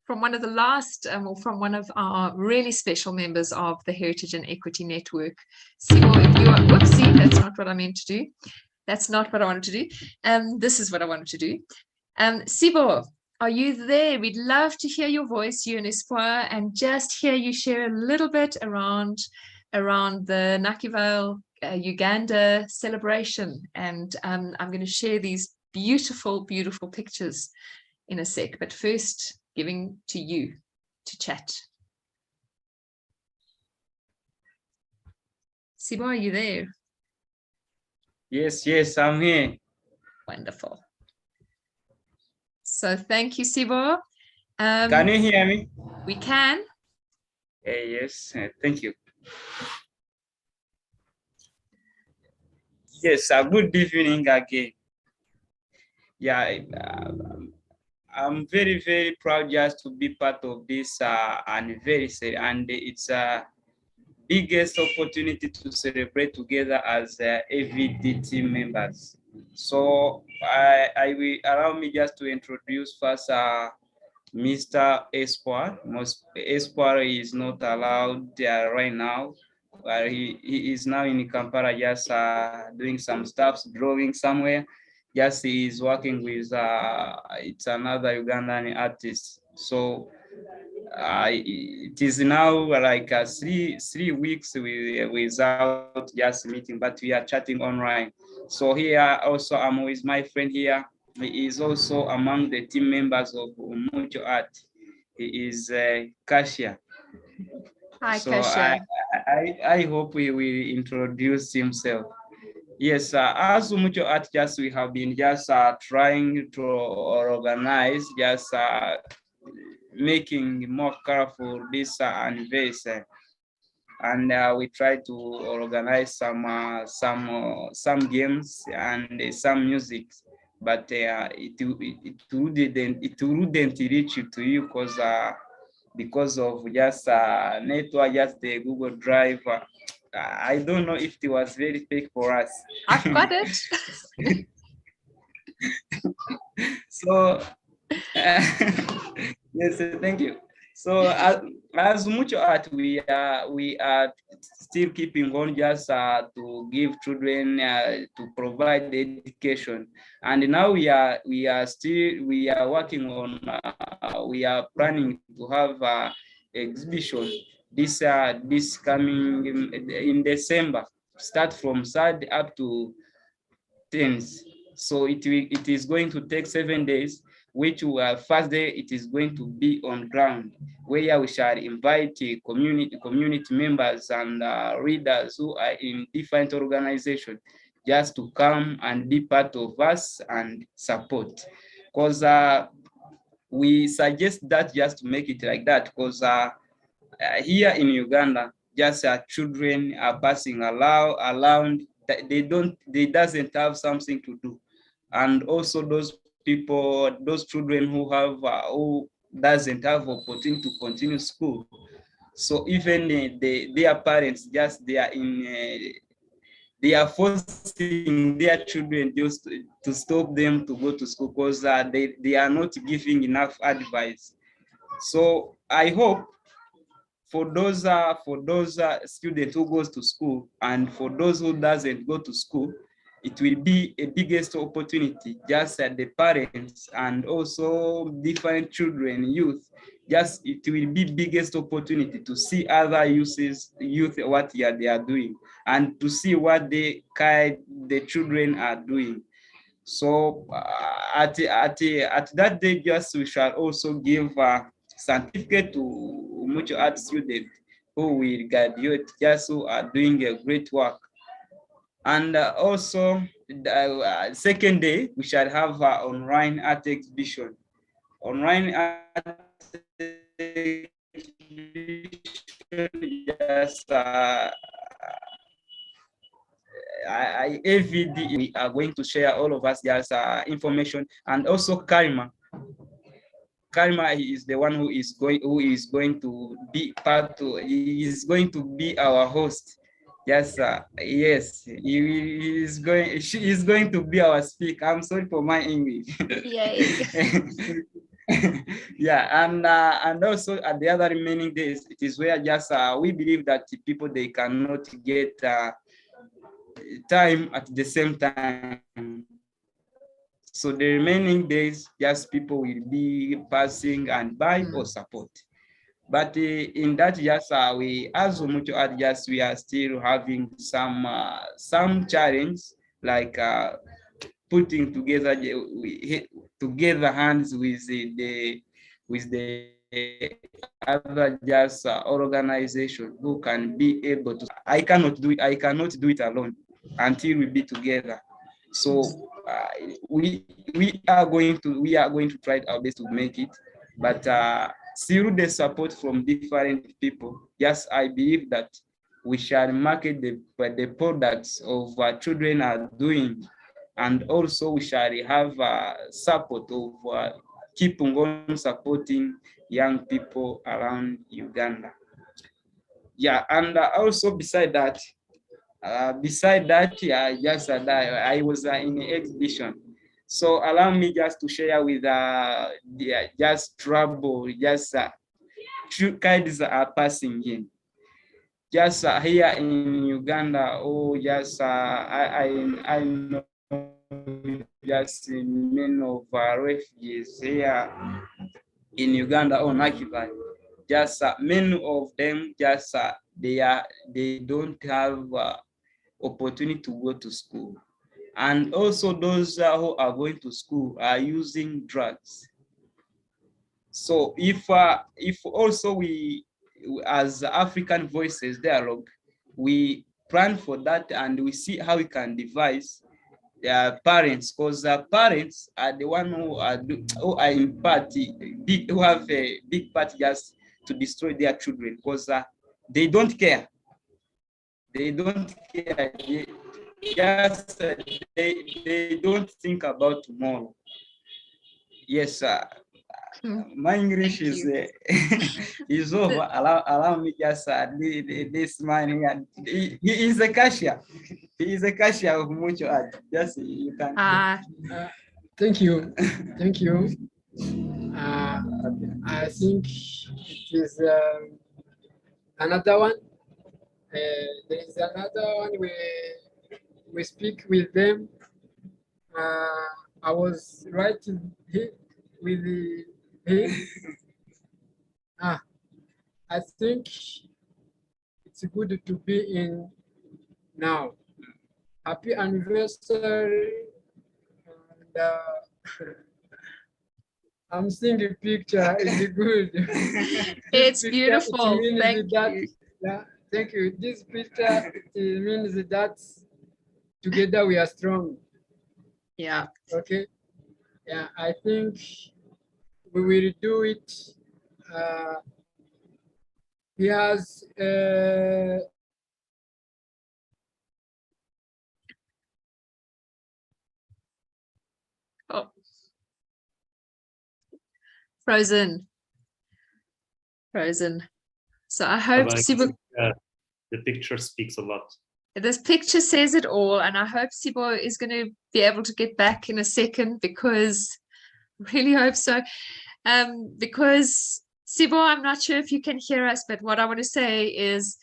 one of the last, or from one of our really special members of the Heritage and Equity Network, Sibo, if you are, whoopsie, that's not what I meant to do. That's not what I wanted to do. This is what I wanted to do. Sibo, are you there? We'd love to hear your voice, you and Espoir, and just hear you share a little bit around the Nakivale Uganda celebration. And I'm going to share these beautiful, beautiful pictures in a sec, but first giving to you to chat. Sibo, are you there? Yes, I'm here. Wonderful. So thank you, Sibo. Can you hear me? We can. Yes, thank you. Yes, good evening again. Yeah, I'm very, very proud just to be part of this anniversary, and it's a biggest opportunity to celebrate together as AVD team members. So I will allow me just to introduce first Mr. Espoir. Espoir is not allowed there right now. He is now in Kampala just doing some stuff, drawing somewhere. Yes, he is working with it's another Ugandan artist. So it is now like 3 weeks without just meeting, but we are chatting online. So here also I'm with my friend here. He is also among the team members of Mucho Art. He is Kasia. Hi, so Kasia. I hope he will introduce himself. Yes, as Mucho Art, just we have been just trying to organize, just making more colorful this anniversary, and we try to organize some games and some music, but it wouldn't reach to you because of just network, just the Google Drive. I don't know if it was very fake for us. I've got it. So yes, thank you. So as mucho art, we are still keeping on just to give children to provide education, and now we are working on we are planning to have exhibition this coming in December, start from 3rd up to 10th. So it is going to take 7 days, which first day it is going to be on ground, where we shall invite community members and readers who are in different organizations just to come and be part of us and support. Because we suggest that just to make it like that, because here in Uganda, just children are passing around. They doesn't have something to do, and also those children who who doesn't have opportunity to continue school. So even their parents they are forcing their children just to stop them to go to school, because they are not giving enough advice. So I hope for those students who goes to school, and for those who doesn't go to school, it will be a biggest opportunity, just at the parents and also different children, youth. Just it will be biggest opportunity to see other youth what they are doing, and to see what the children are doing. So at that day, just we shall also give a certificate to mutual art students who will graduate, just who are doing a great work. And also the second day, we shall have an online art exhibition. Online art exhibition, just AVD, we are going to share all of us just information, and also Karima. Karima is the one who is going to be he is going to be our host. Yes, yes, she is going to be our speaker. I'm sorry for my English. Yay. Yeah, and also at the other remaining days, it is where just we believe that people, they cannot get time at the same time. So the remaining days, just people will be passing and buy or support. But in that, just we as mutual art, just we are still having some challenge, like putting together hands with the other just organization who can be able to. I cannot do it alone until we be together. So we are going to try our best to make it, but through the support from different people, yes, I believe that we shall market the products of children are doing, and also we shall have support of keeping on supporting young people around Uganda. Yeah, and also beside that, just I was in the exhibition. So allow me just to share with just trouble, just two kids are passing in. Just here in Uganda, just I know just many of refugees here in Uganda on Akibai. Just many of them just they don't have opportunity to go to school, and also those who are going to school are using drugs. So if also we as African Voices Dialogue, we plan for that, and we see how we can devise parents, because parents are the one who are in part who have a big part just to destroy their children, because they don't care. They don't care. Just they don't think about tomorrow. Yes, my English is is over. Allow me just this man here. He is a cashier. He is a cashier of mutual art. Just you can. Thank you. Thank you. I think it is another one. There is another one where we speak with them. I was writing with him. I think it's good to be in now. Happy anniversary. And I'm seeing the picture. It's good. It's Picture, beautiful. it means Thank that, you. yeah, thank you. This picture, it means that together we are strong. Yeah. Okay. Yeah, I think we will do it. He has Oh. Frozen. So I hope But I Sibo, think, the picture speaks a lot. this picture says it all, and I hope Sibo is going to be able to get back in a second, because I really hope so. Because Sibo, I'm not sure if you can hear us, but what I want to say is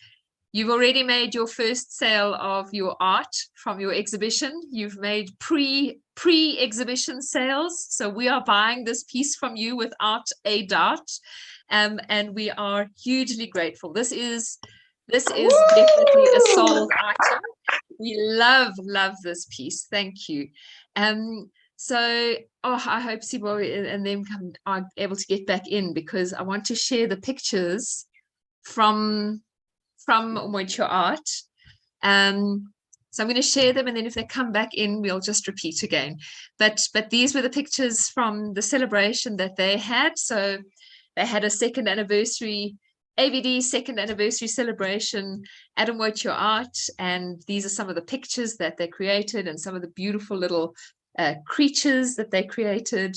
you've already made your first sale of your art from your exhibition. You've made pre-exhibition sales. So we are buying this piece from you without a doubt. And we are hugely grateful. This is definitely a sold item. We love this piece. Thank you. So I hope Sibo and them are able to get back in, because I want to share the pictures from Umoicho Art. So I'm going to share them, and then if they come back in, we'll just repeat again. But these were the pictures from the celebration that they had. So they had a second anniversary, AVD second anniversary celebration at Umoicho Art, and these are some of the pictures that they created and some of the beautiful little creatures that they created.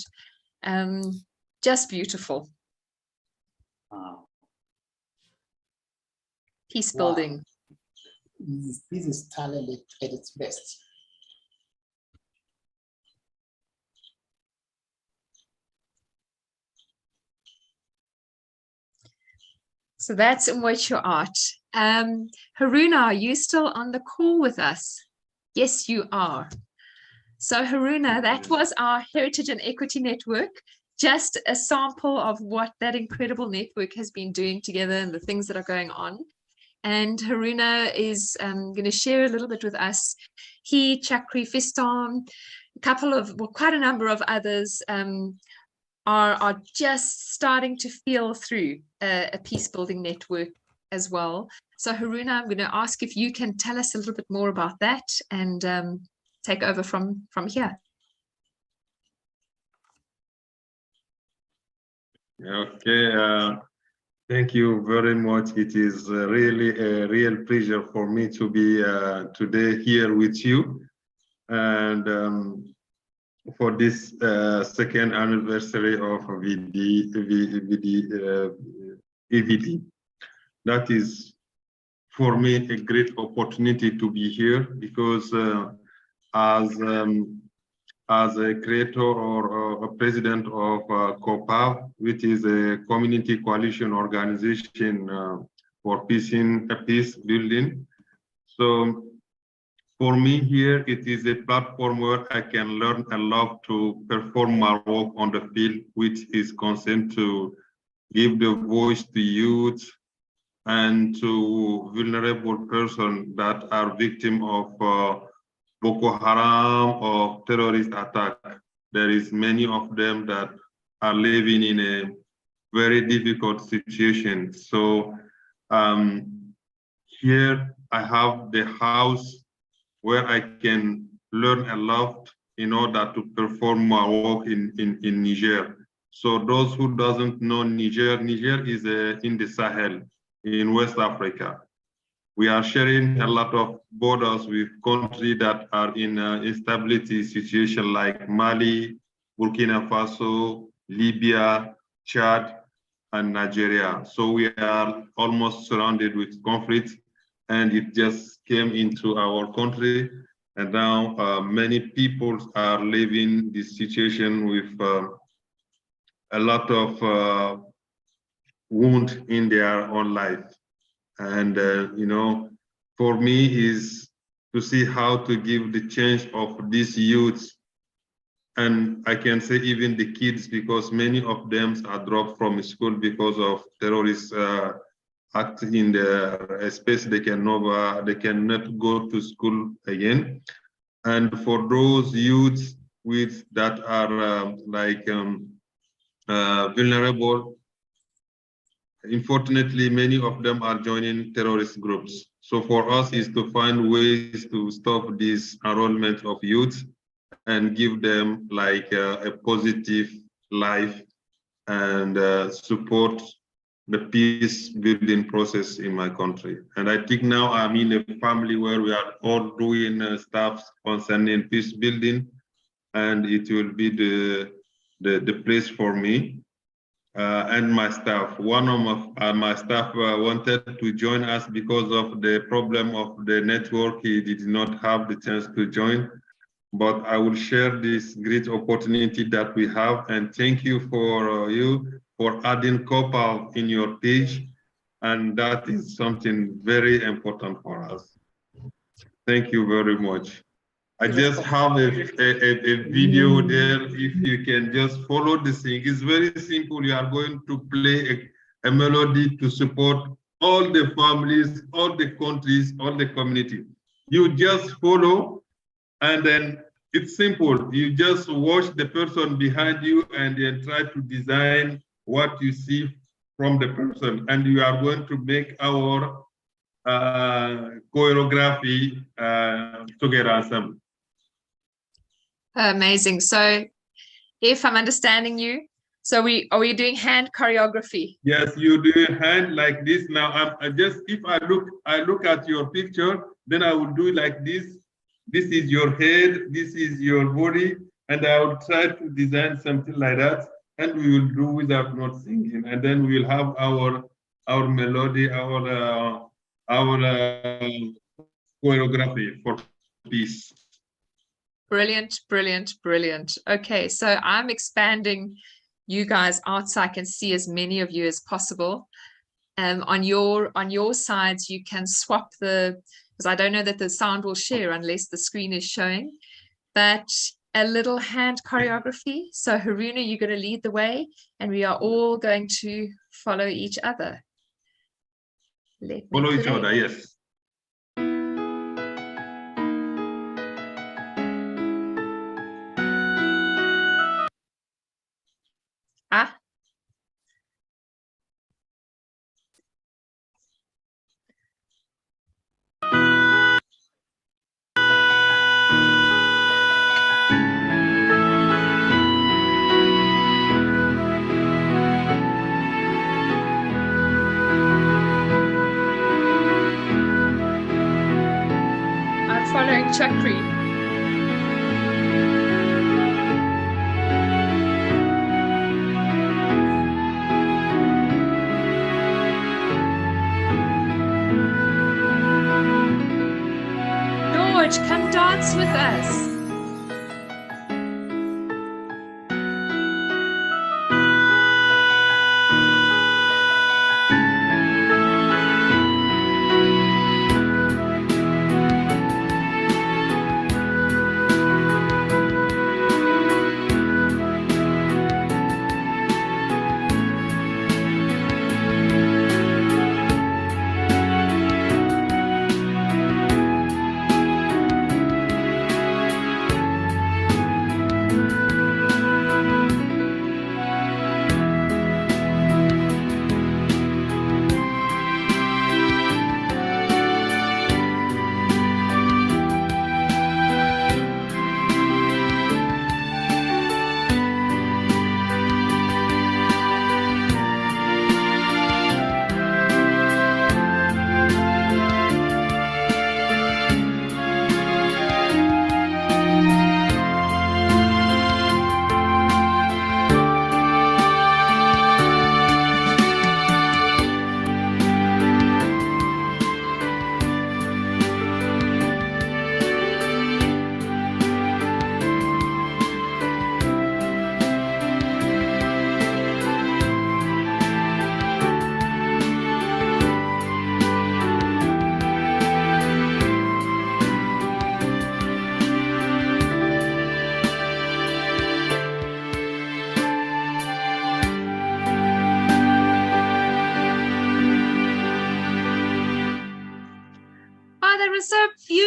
Just beautiful. Peace building. This is talent at its best. So that's Umoicho Art. Haruna, are you still on the call with us? Yes, you are. So Haruna, that was our Heritage and Equity Network. Just a sample of what that incredible network has been doing together and the things that are going on. And Haruna is going to share a little bit with us. He, Chakri, Fiston, quite a number of others are just starting to feel through a peace building network as well. So Haruna, I'm going to ask if you can tell us a little bit more about that and take over from here. Okay, thank you very much. It is really a real pleasure for me to be today here with you, and for this second anniversary of AVD. That is for me a great opportunity to be here, because as a creator or a president of COPAV, which is a community coalition organization for peace building. So for me here, it is a platform where I can learn a lot to perform my work on the field, which is concerned to give the voice to youth and to vulnerable persons that are victims of Boko Haram or terrorist attack. There is many of them that are living in a very difficult situation. So here I have the house where I can learn a lot in order to perform my work in Niger. So those who doesn't know Niger, Niger is in the Sahel in West Africa. We are sharing a lot of borders with countries that are in instability situation like Mali, Burkina Faso, Libya, Chad, and Nigeria. So we are almost surrounded with conflict, and it just came into our country. And now many people are living this situation with a lot of wound in their own life. And, for me is to see how to give the change of these youths. And I can say even the kids, because many of them are dropped from school because of terrorist act in the space. They cannot go to school again. And for those youths that are vulnerable, unfortunately, many of them are joining terrorist groups. So for us is to find ways to stop this enrollment of youth and give them a positive life and support the peace building process in my country. And I think now I'm in a family where we are all doing stuff concerning peace building, and it will be the place for me and my staff. One of my staff wanted to join us because of the problem of the network. He did not have the chance to join, but I will share this great opportunity that we have, and thank you for adding Copal in your page, and that is something very important for us. Thank you very much. I just have a video there. If you can just follow the thing, it's very simple. You are going to play a melody to support all the families, all the countries, all the community. You just follow, and then it's simple. You just watch the person behind you and then try to design what you see from the person. And you are going to make our choreography together ensemble. Amazing. So if I'm understanding you, so are we doing hand choreography? Yes, you do hand like this. Now I just, if I look at your picture, then I will do like this. This is your head, this is your body, and I will try to design something like that, and we will do without not singing, and then we will have our melody, our choreography for peace. Brilliant, brilliant, brilliant. Okay, so I'm expanding you guys out so I can see as many of you as possible. On your sides, you can swap because I don't know that the sound will share unless the screen is showing, but a little hand choreography. So Haruna, you're going to lead the way, and we are all going to follow each other. Follow each other, yes. Ah. I'm following Chakri. Come dance with us.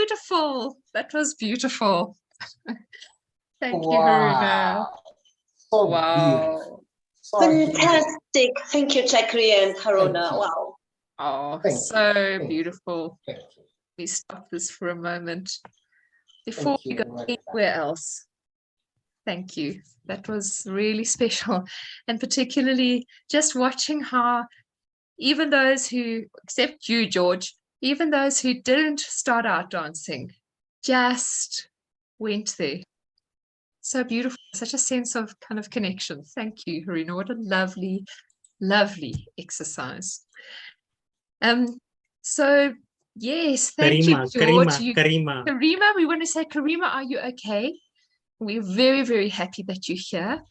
beautiful. That was beautiful. Thank you, Haruna. So Wow. Fantastic. Thank you, Chakri and Haruna. Wow. Oh, Thank so beautiful. Let me stop this for a moment before we go anywhere else. Thank you. That was really special. And particularly just watching how even those who, except you, George, even those who didn't start out dancing, just went there. So beautiful, such a sense of kind of connection. Thank you, Haruna. What a lovely, lovely exercise. So yes, thank you, George. Karima, we want to say, Karima, are you okay? We're very, very happy that you're here.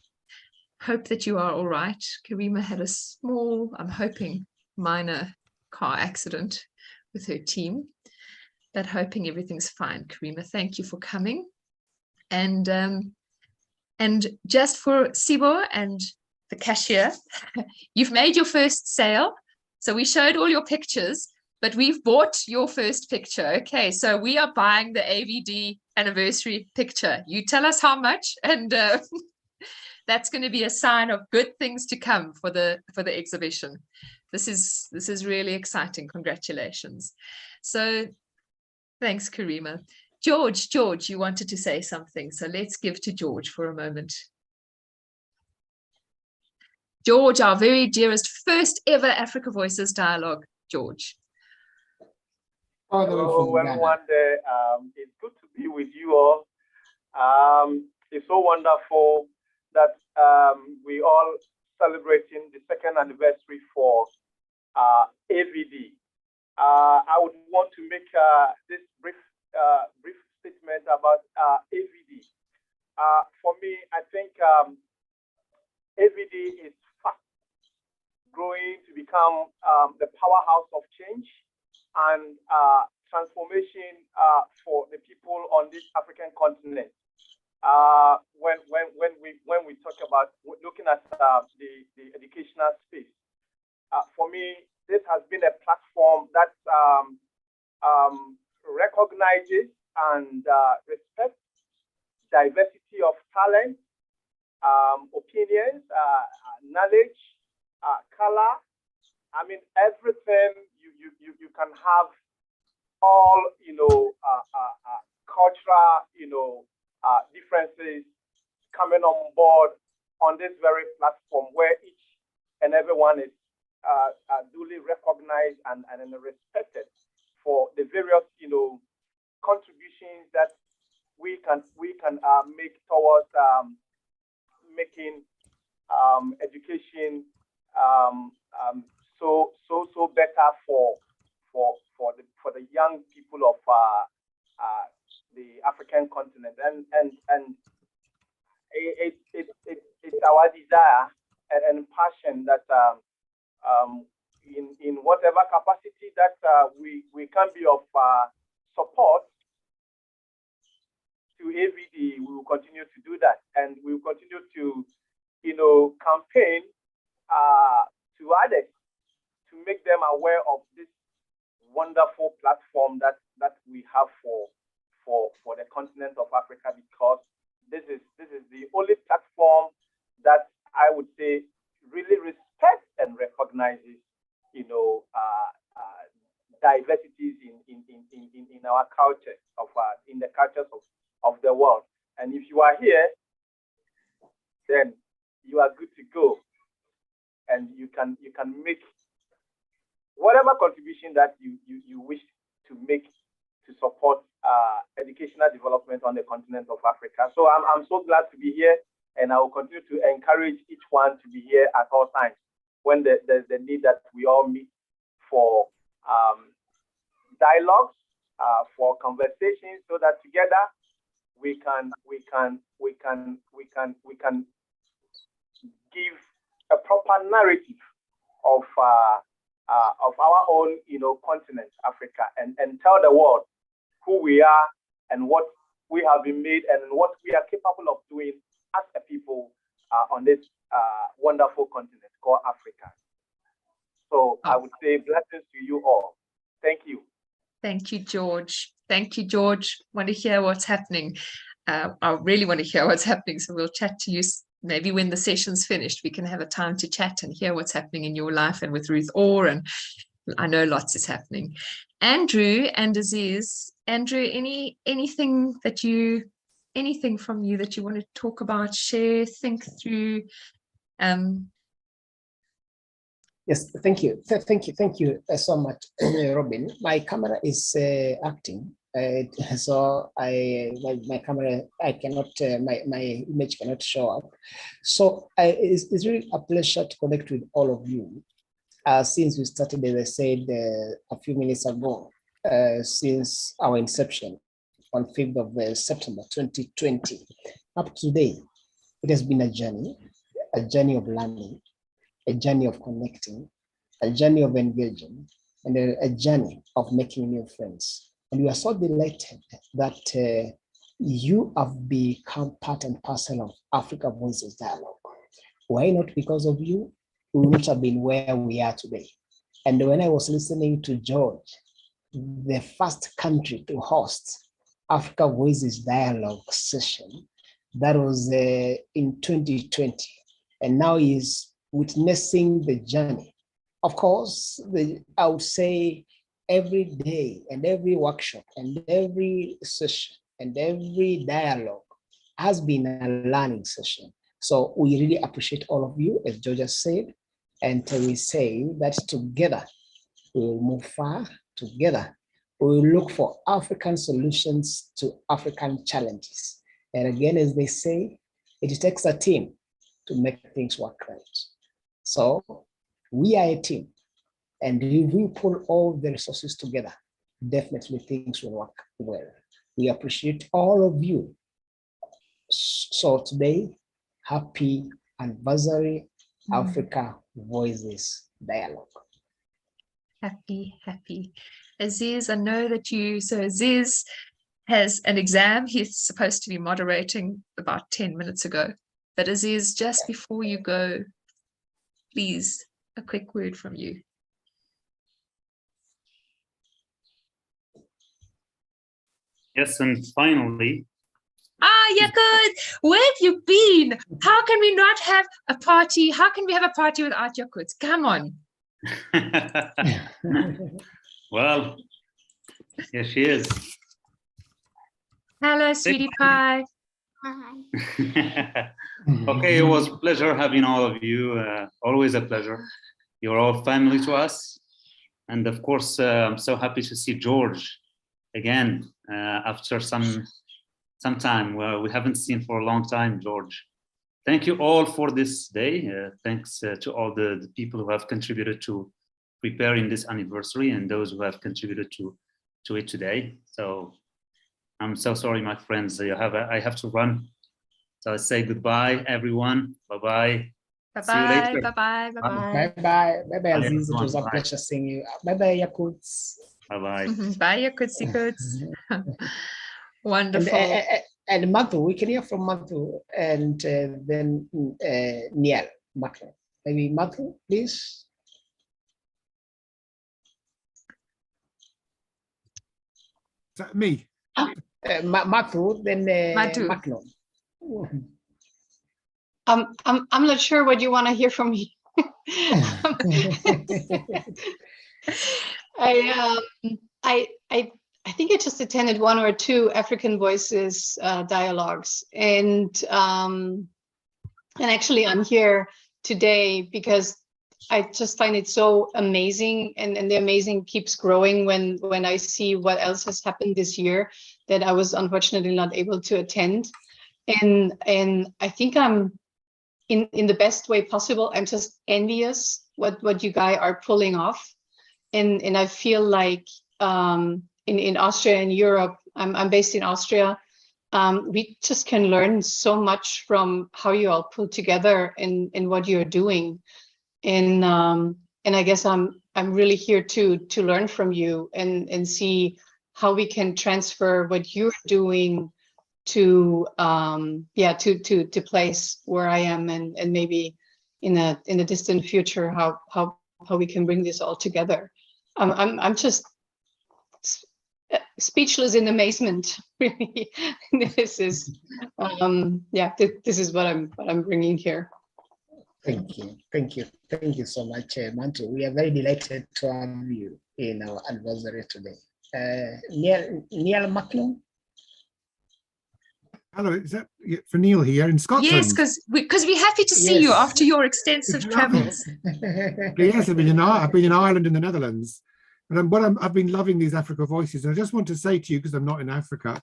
Hope that you are all right. Karima had a small, I'm hoping, minor car accident with her team, but hoping everything's fine. Karima, thank you for coming. And just for Sibo and the cashier, you've made your first sale. So we showed all your pictures, but we've bought your first picture. Okay, so we are buying the AVD anniversary picture. You tell us how much, and that's going to be a sign of good things to come for the exhibition. This is really exciting. Congratulations. So thanks, Karima. George, you wanted to say something, so let's give to George for a moment. George, our very dearest first ever Africa Voices dialogue. George. Hello, everyone there. It's good to be with you all. It's so wonderful that we all celebrating the second anniversary for AVD. I would want to make this brief statement about AVD. For me, I think AVD is fast growing to become the powerhouse of change and transformation for the people on this African continent. When we talk about looking at the educational space, for me, this has been a platform that recognizes and respects diversity of talent, opinions, knowledge, color. I mean, everything you can have all, cultural, differences coming on board on this very platform where each and everyone is duly recognized and respected for the various, contributions that we can make towards making education so better for the young people of the African continent, and it's our desire and passion that in whatever capacity that we can be of support to AVD, we will continue to do that, and we will continue to campaign to others to make them aware of this wonderful platform that we have for the continent of Africa, because this is the only platform that I would say really respects and recognizes diversities in our culture in the cultures of the world. And if you are here, then you are good to go, and you can make whatever contribution that you wish to make to support educational development on the continent of Africa. So I'm so glad to be here, and I will continue to encourage each one to be here at all times when there's the need that we all meet for dialogues, for conversations, so that together we can give a proper narrative of our own continent, Africa, and tell the world who we are and what we have been made and what we are capable of doing as a people on this wonderful continent called Africa. So I would say blessings to you all. Thank you. Thank you, George. Thank you, George. Want to hear what's happening. I really want to hear what's happening. So we'll chat to you maybe when the session's finished. We can have a time to chat and hear what's happening in your life and with Ruth Orr. And I know lots is happening. Andrew and Aziz. Andrew, anything from you that you want to talk about, share, think through? Yes, thank you. Thank you so much, Robin. My camera is acting. So my camera, I cannot, my image cannot show up. So it's really a pleasure to connect with all of you. Since we started, as I said a few minutes ago, since our inception on 5th of September 2020, up to today, it has been a journey of learning, a journey of connecting, a journey of engaging, and a journey of making new friends. And we are so delighted that you have become part and parcel of Africa Voices Dialogue. Why not? Because of you, we would not have been where we are today. And when I was listening to George, the first country to host Africa Voices Dialogue session, that was in 2020. And now he's witnessing the journey. Of course, I would say every day and every workshop and every session and every dialogue has been a learning session. So we really appreciate all of you, as Georgia said, and we say that together we will move far, together we will look for African solutions to African challenges. And again, as they say, it takes a team to make things work right. So we are a team, and if we pull all the resources together, definitely things will work well. We appreciate all of you. So today, happy anniversary, Africa Voices Dialogue. Happy. Aziz, I know that so Aziz has an exam. He's supposed to be moderating about 10 minutes ago. But Aziz, just before you go, please, a quick word from you. Yes, and finally. Yakut, where have you been? How can we not have a party? How can we have a party without Yakut? Come on. Well, here she is. Hello, sweetie pie. Okay, it was a pleasure having all of you. Always a pleasure. You're all family to us. And of course, I'm so happy to see George again after some time. We haven't seen for a long time, George. Thank you all for this day. Thanks to all the people who have contributed to preparing this anniversary and those who have contributed to it today. So I'm so sorry, my friends. I have to run. So I say goodbye, everyone. Bye-bye. Bye-bye. See you later. Bye-bye. Bye-bye. Bye-bye, Aziz. It was a pleasure seeing you. Bye-bye, Yakuts. Bye-bye. Bye, Yakuts. Wonderful. And Mathu, we can hear from Mathu and then Niel. Mathu. Maybe Mathu, please. Is that me? Mathu, then Makno. I'm not sure what you want to hear from me. I think I just attended 1 or 2 African Voices dialogues, and actually I'm here today because I just find it so amazing, and the amazing keeps growing when I see what else has happened this year that I was unfortunately not able to attend, and I think I'm in the best way possible. I'm just envious what you guys are pulling off, and I feel like in Austria and Europe, I'm based in Austria. We just can learn so much from how you all pull together and what you're doing, and I guess I'm really here to learn from you and see how we can transfer what you're doing to place where I am, and maybe in a distant future how we can bring this all together. I'm just speechless in amazement. Really, this is yeah. This is what I'm bringing here. Thank you, thank you, thank you so much, Mantu. We are very delighted to have you in our anniversary today. Neil McLean. Hello, is that for Neil here in Scotland? Yes, because we're happy to see you after your extensive travels. Yes, I've been in Ireland and the Netherlands, and I've been loving these Africa Voices. And I just want to say to you, because I'm not in Africa,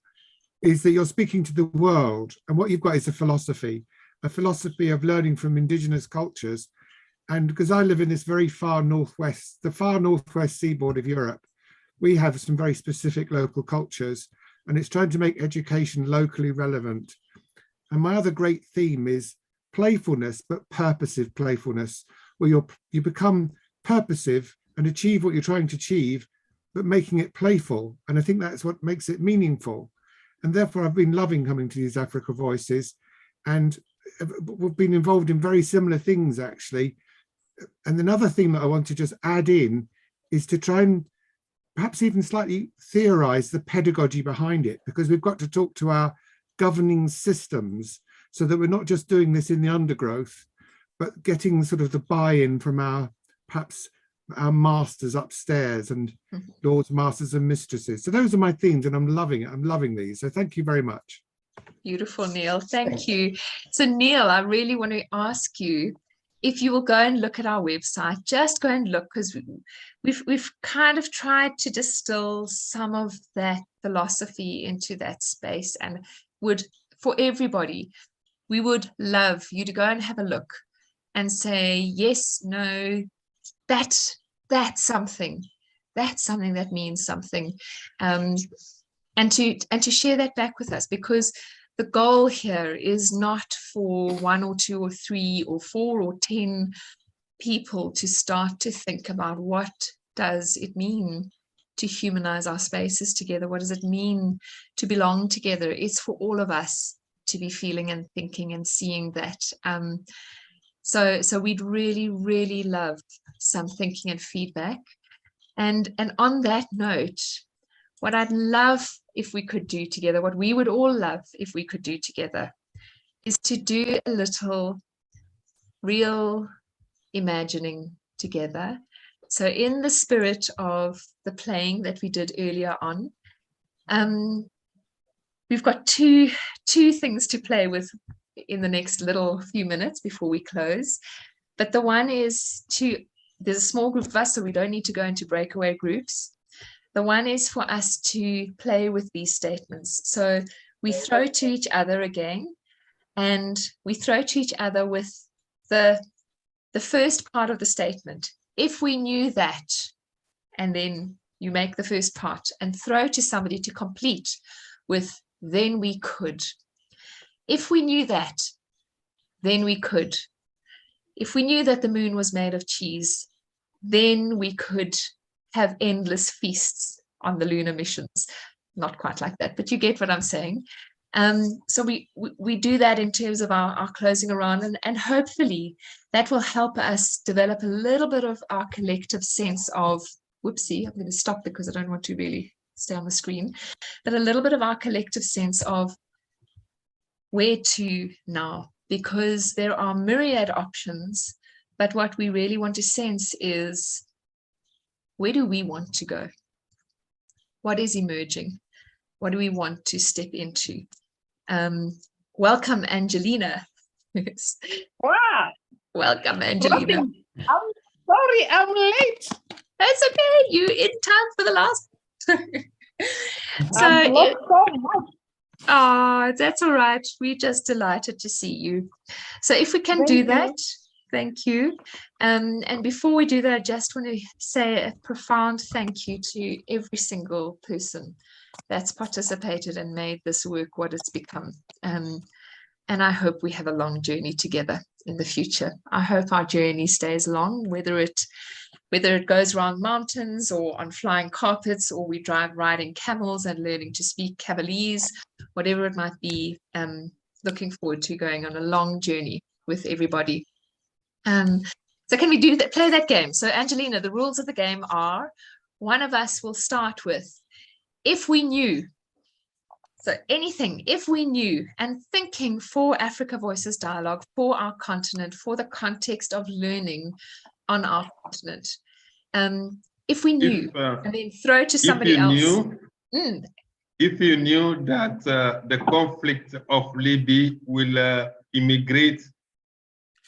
is that you're speaking to the world, and what you've got is a philosophy of learning from indigenous cultures. And because I live in this very far northwest, the far northwest seaboard of Europe, we have some very specific local cultures, and it's trying to make education locally relevant. And my other great theme is playfulness, but purposive playfulness, where you become purposive and achieve what you're trying to achieve, but making it playful. And I think that's what makes it meaningful. And therefore, I've been loving coming to these Africa Voices, and we've been involved in very similar things, actually. And another thing that I want to just add in is to try and perhaps even slightly theorize the pedagogy behind it, because we've got to talk to our governing systems so that we're not just doing this in the undergrowth, but getting sort of the buy-in from perhaps our masters upstairs and lords, masters and mistresses. So those are my themes, and I'm loving it. I'm loving these. So thank you very much. Beautiful, Neil. Thank you. So Neil, I really want to ask you if you will go and look at our website. Just go and look, because we've kind of tried to distill some of that philosophy into that space, and for everybody, we would love you to go and have a look and say yes, no, that's something that means something, and to share that back with us, because the goal here is not for 1 or 2 or 3 or 4 or 10 people to start to think about what does it mean to humanize our spaces together. What does it mean to belong together? It's for all of us to be feeling and thinking and seeing that. So we'd really, really love some thinking and feedback. And on that note, what I'd love if we could do together, what we would all love if we could do together, is to do a little real imagining together. So in the spirit of the playing that we did earlier on, we've got two things to play with in the next little few minutes before we close. But the one is there's a small group of us, so we don't need to go into breakaway groups. The one is for us to play with these statements. So we throw to each other again, and we throw to each other with the first part of the statement. If we knew that, and then you make the first part and throw to somebody to complete with, then we could. If we knew that, then we could. If we knew that the moon was made of cheese, then we could have endless feasts on the lunar missions. Not quite like that, but you get what I'm saying. So we do that in terms of our closing around, and hopefully that will help us develop a little bit of our collective sense of, whoopsie, I'm going to stop because I don't want to really stay on the screen, but a little bit of our collective sense of where to now, because there are myriad options, but what we really want to sense is, where do we want to go? What is emerging? What do we want to step into? Welcome, Angelina. Wow. Welcome, Angelina. I'm sorry, I'm late. That's okay. You in time for the last. I've lost so much. Oh, that's all right. We're just delighted to see you. So if we can do that, thank you. And before we do that, I just want to say a profound thank you to every single person that's participated and made this work what it's become. And I hope we have a long journey together in the future. I hope our journey stays long, whether it goes around mountains or on flying carpets, or we drive riding camels and learning to speak Cavaliers, whatever it might be. Looking forward to going on a long journey with everybody. So can we do that? Play that game. So Angelina, the rules of the game are: one of us will start with, if we knew, so anything, if we knew, and thinking for Africa Voices Dialogue, for our continent, for the context of learning on our continent. If we knew, and then throw to somebody else. If you knew that the conflict of Libya will immigrate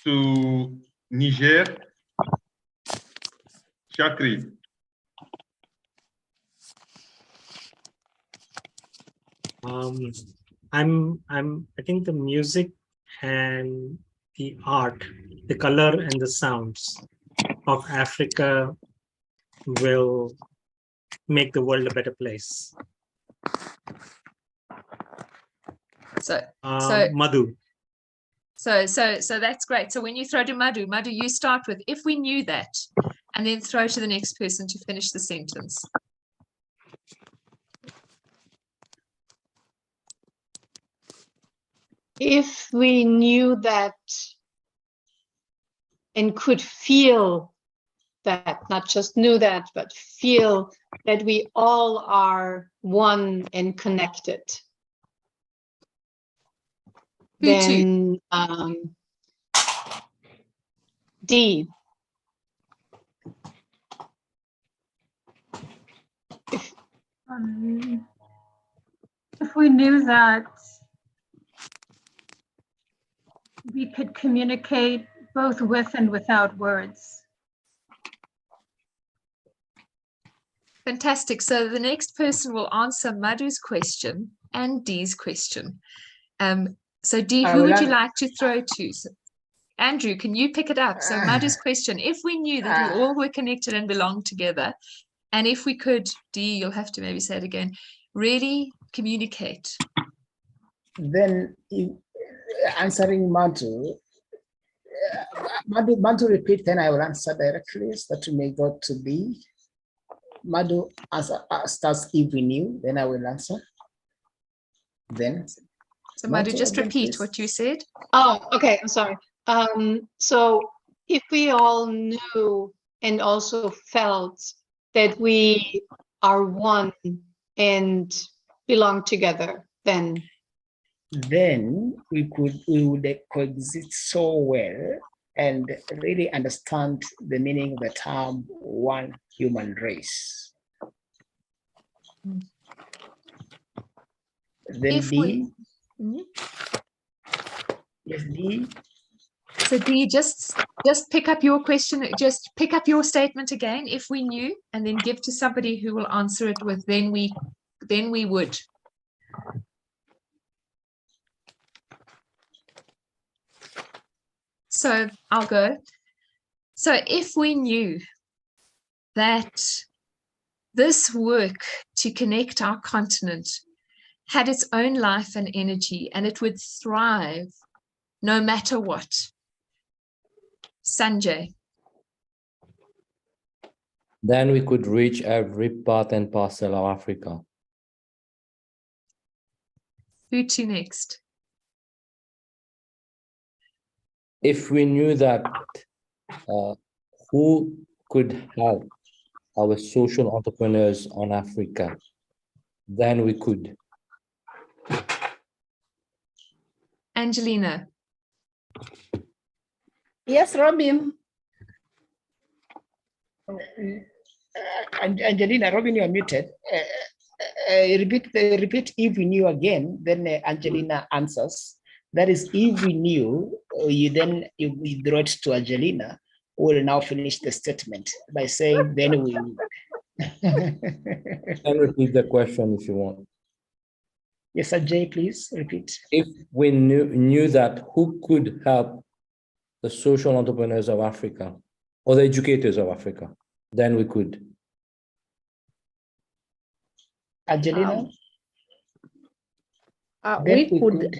to Niger, Chakri. I think the music and the art, the color and the sounds of Africa will make the world a better place. So Madhu. So that's great. So when you throw to Madhu, you start with, if we knew that, and then throw to the next person to finish the sentence. If we knew that and could feel that, not just knew that, but feel that we all are one and connected, then D. If we knew that we could communicate both with and without words. Fantastic. So the next person will answer Madhu's question and Dee's question. So Dee, who would you like to throw to? So, Andrew, can you pick it up? So Madhu's question, if we knew that we all were connected and belonged together, and if we could, Dee, you'll have to maybe say it again, really communicate. Then answering Madhu, Madhu repeat, then I will answer directly so that we may go to B. Madhu starts if we knew, then I will answer. Then. So Madhu, just repeat what you said. Oh, okay, I'm sorry. So if we all knew and also felt that we are one and belong together, then we would coexist so well and really understand the meaning of the term one human race. Then D. Yes, D. So Dee, just pick up your question, just pick up your statement again, if we knew, and then give to somebody who will answer it with then we would. So I'll go. So if we knew that this work to connect our continent had its own life and energy, and it would thrive no matter what. Sanjay. Then we could reach every part and parcel of Africa. Who to next? If we knew that, who could help our social entrepreneurs on Africa, then we could. Angelina. Yes, Robin. Angelina, Robin, you're muted. Repeat if we knew again, then Angelina answers. That is, if we knew, you withdraw it to Angelina, who will now finish the statement by saying, then we. Can repeat the question if you want. Yes, Ajay, please repeat. If we knew that, who could help the social entrepreneurs of Africa or the educators of Africa, then we could. Angelina? We could.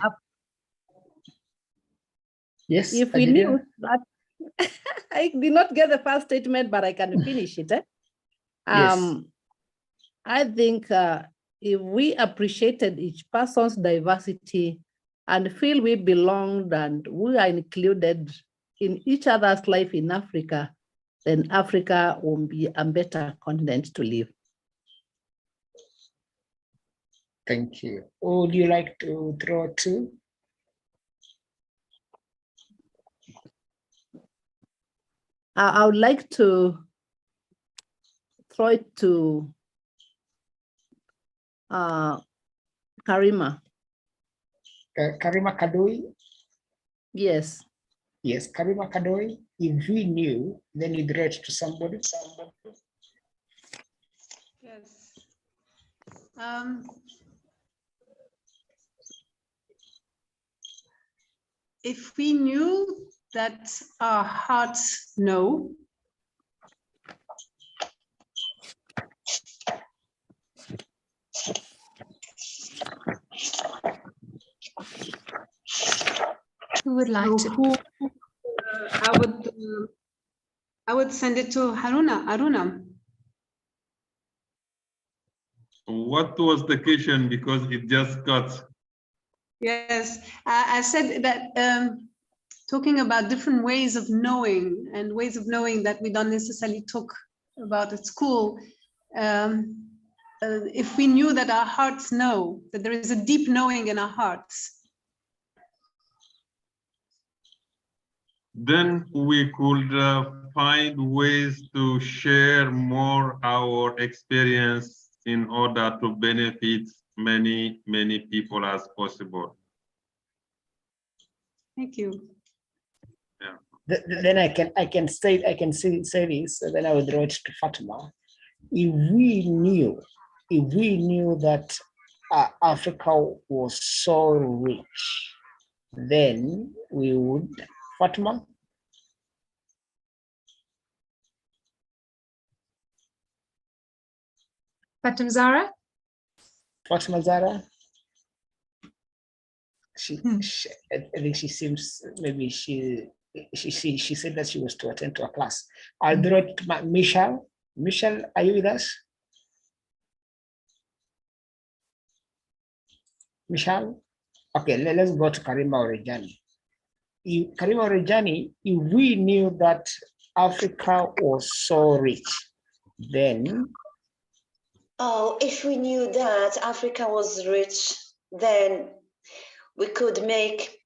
Yes. If we knew that, I did not get the first statement, but I can finish it. Yes. I think if we appreciated each person's diversity and feel we belonged and we are included in each other's life in Africa, then Africa will be a better continent to live. Thank you. Would you like to throw two? I would like to throw it to Karima. Karima Kadoi? Yes. Yes, Karima Kadoi. If we knew, then you'd write to somebody. Yes. If we knew that our hearts know, who would like to? I would send it to Aruna. What was the question? Because it just got. Yes, I said that talking about different ways of knowing and ways of knowing that we don't necessarily talk about at school. If we knew that our hearts know, that there is a deep knowing in our hearts, then we could find ways to share more our experience in order to benefit many people as possible. Thank you. Yeah. Then I can say this. Then I would write to Fatima. If we knew that Africa was so rich, then we would. Fatima. Fatima Zara. Fatima Zara. I think she seems, maybe she said that she was to attend to a class. I'll draw it to Michelle. Michelle, are you with us? Michelle? Okay, let's go to Karima Orejani. Karima Orejani, if we knew that Africa was so rich, then? Oh, if we knew that Africa was rich, then we could make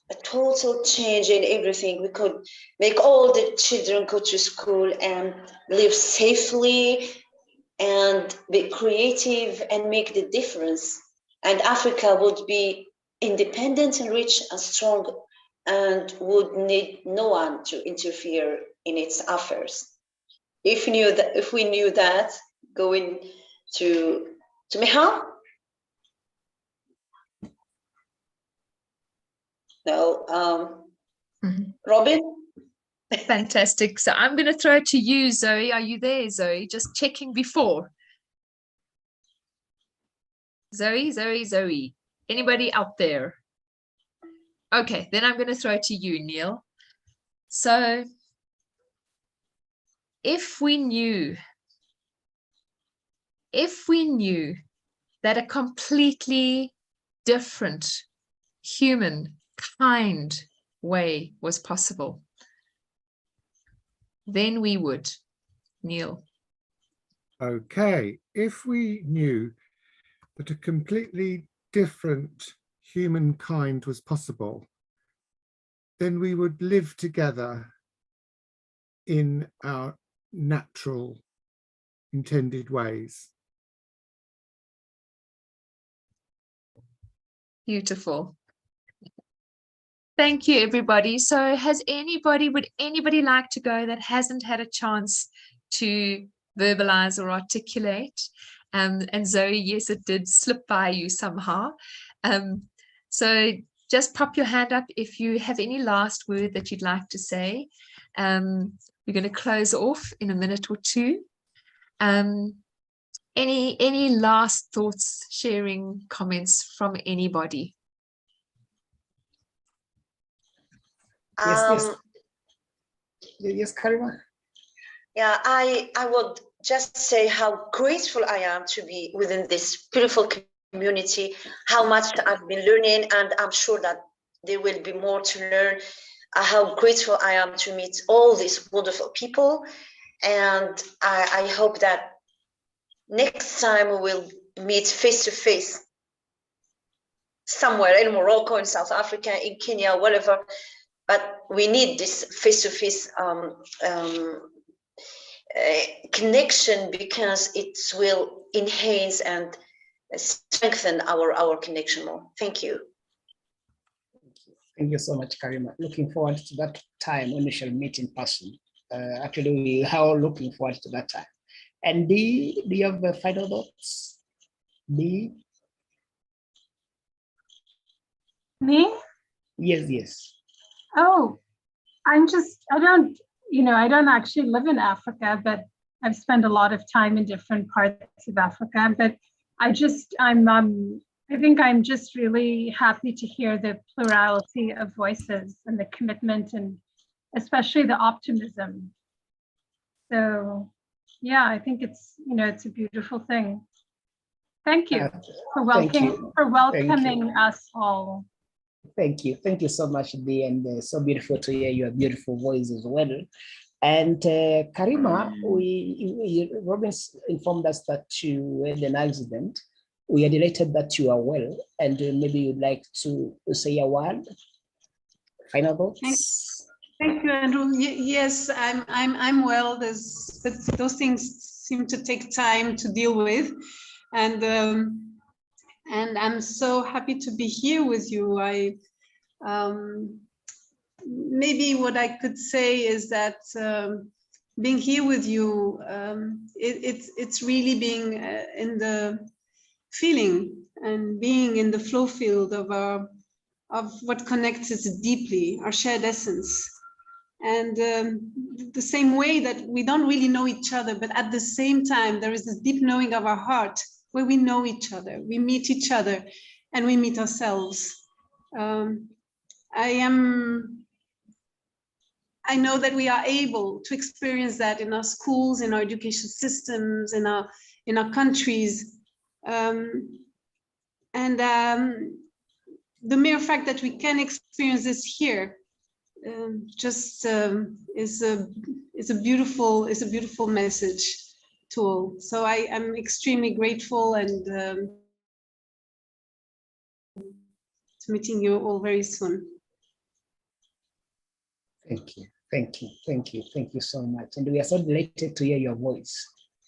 a total change in everything. We could make all the children go to school and live safely and be creative and make the difference. And Africa would be independent and rich and strong and would need no one to interfere in its affairs. If we knew that, going to Michal? No, Robin? Fantastic. So I'm going to throw it to you, Zoe. Are you there, Zoe? Just checking before. Zoe. Anybody out there? Okay, then I'm going to throw it to you, Neil. So if we knew that a completely different human kind way was possible, then we would. Neil. Okay, if we knew that a completely different humankind was possible, then we would live together in our natural intended ways. Beautiful. Thank you, everybody. So would anybody like to go that hasn't had a chance to verbalize or articulate? And Zoe, yes, it did slip by you somehow. So just pop your hand up if you have any last word that you'd like to say. We're going to close off in a minute or two. Any last thoughts, sharing, comments from anybody? Yes, Karima. Yeah, I would just say how grateful I am to be within this beautiful community, how much I've been learning, and I'm sure that there will be more to learn. How grateful I am to meet all these wonderful people. And I hope that next time we will meet face to face somewhere in Morocco, in South Africa, in Kenya, whatever. But we need this face-to-face connection, because it will enhance and strengthen our connection more. Thank you. Thank you so much, Karima. Looking forward to that time when we shall meet in person. Actually, we are all looking forward to that time. And Dee, do you have final thoughts? Dee? Me? Yes, yes. Oh, I don't actually live in Africa, but I've spent a lot of time in different parts of Africa. But I think I'm just really happy to hear the plurality of voices and the commitment, and especially the optimism. So yeah, I think it's a beautiful thing. Thank you for welcoming us all. Thank you so much, Dee, and so beautiful to hear your beautiful voice as well. And Karima, Robin informed us that you had an accident. We are delighted that you are well, and maybe you'd like to say a word. Final thoughts. Thank you, Andrew. Yes, I'm well. But those things seem to take time to deal with, and I'm so happy to be here with you. Maybe what I could say is that being here with you, it's really being in the feeling and being in the flow field of what connects us deeply, our shared essence. And the same way that we don't really know each other, but at the same time, there is this deep knowing of our heart where we know each other, we meet each other, and we meet ourselves. I know that we are able to experience that in our schools, in our education systems, in our countries. The mere fact that we can experience this here is a beautiful message to all. So I'm extremely grateful, and to meeting you all very soon. Thank you so much. And we are so delighted to hear your voice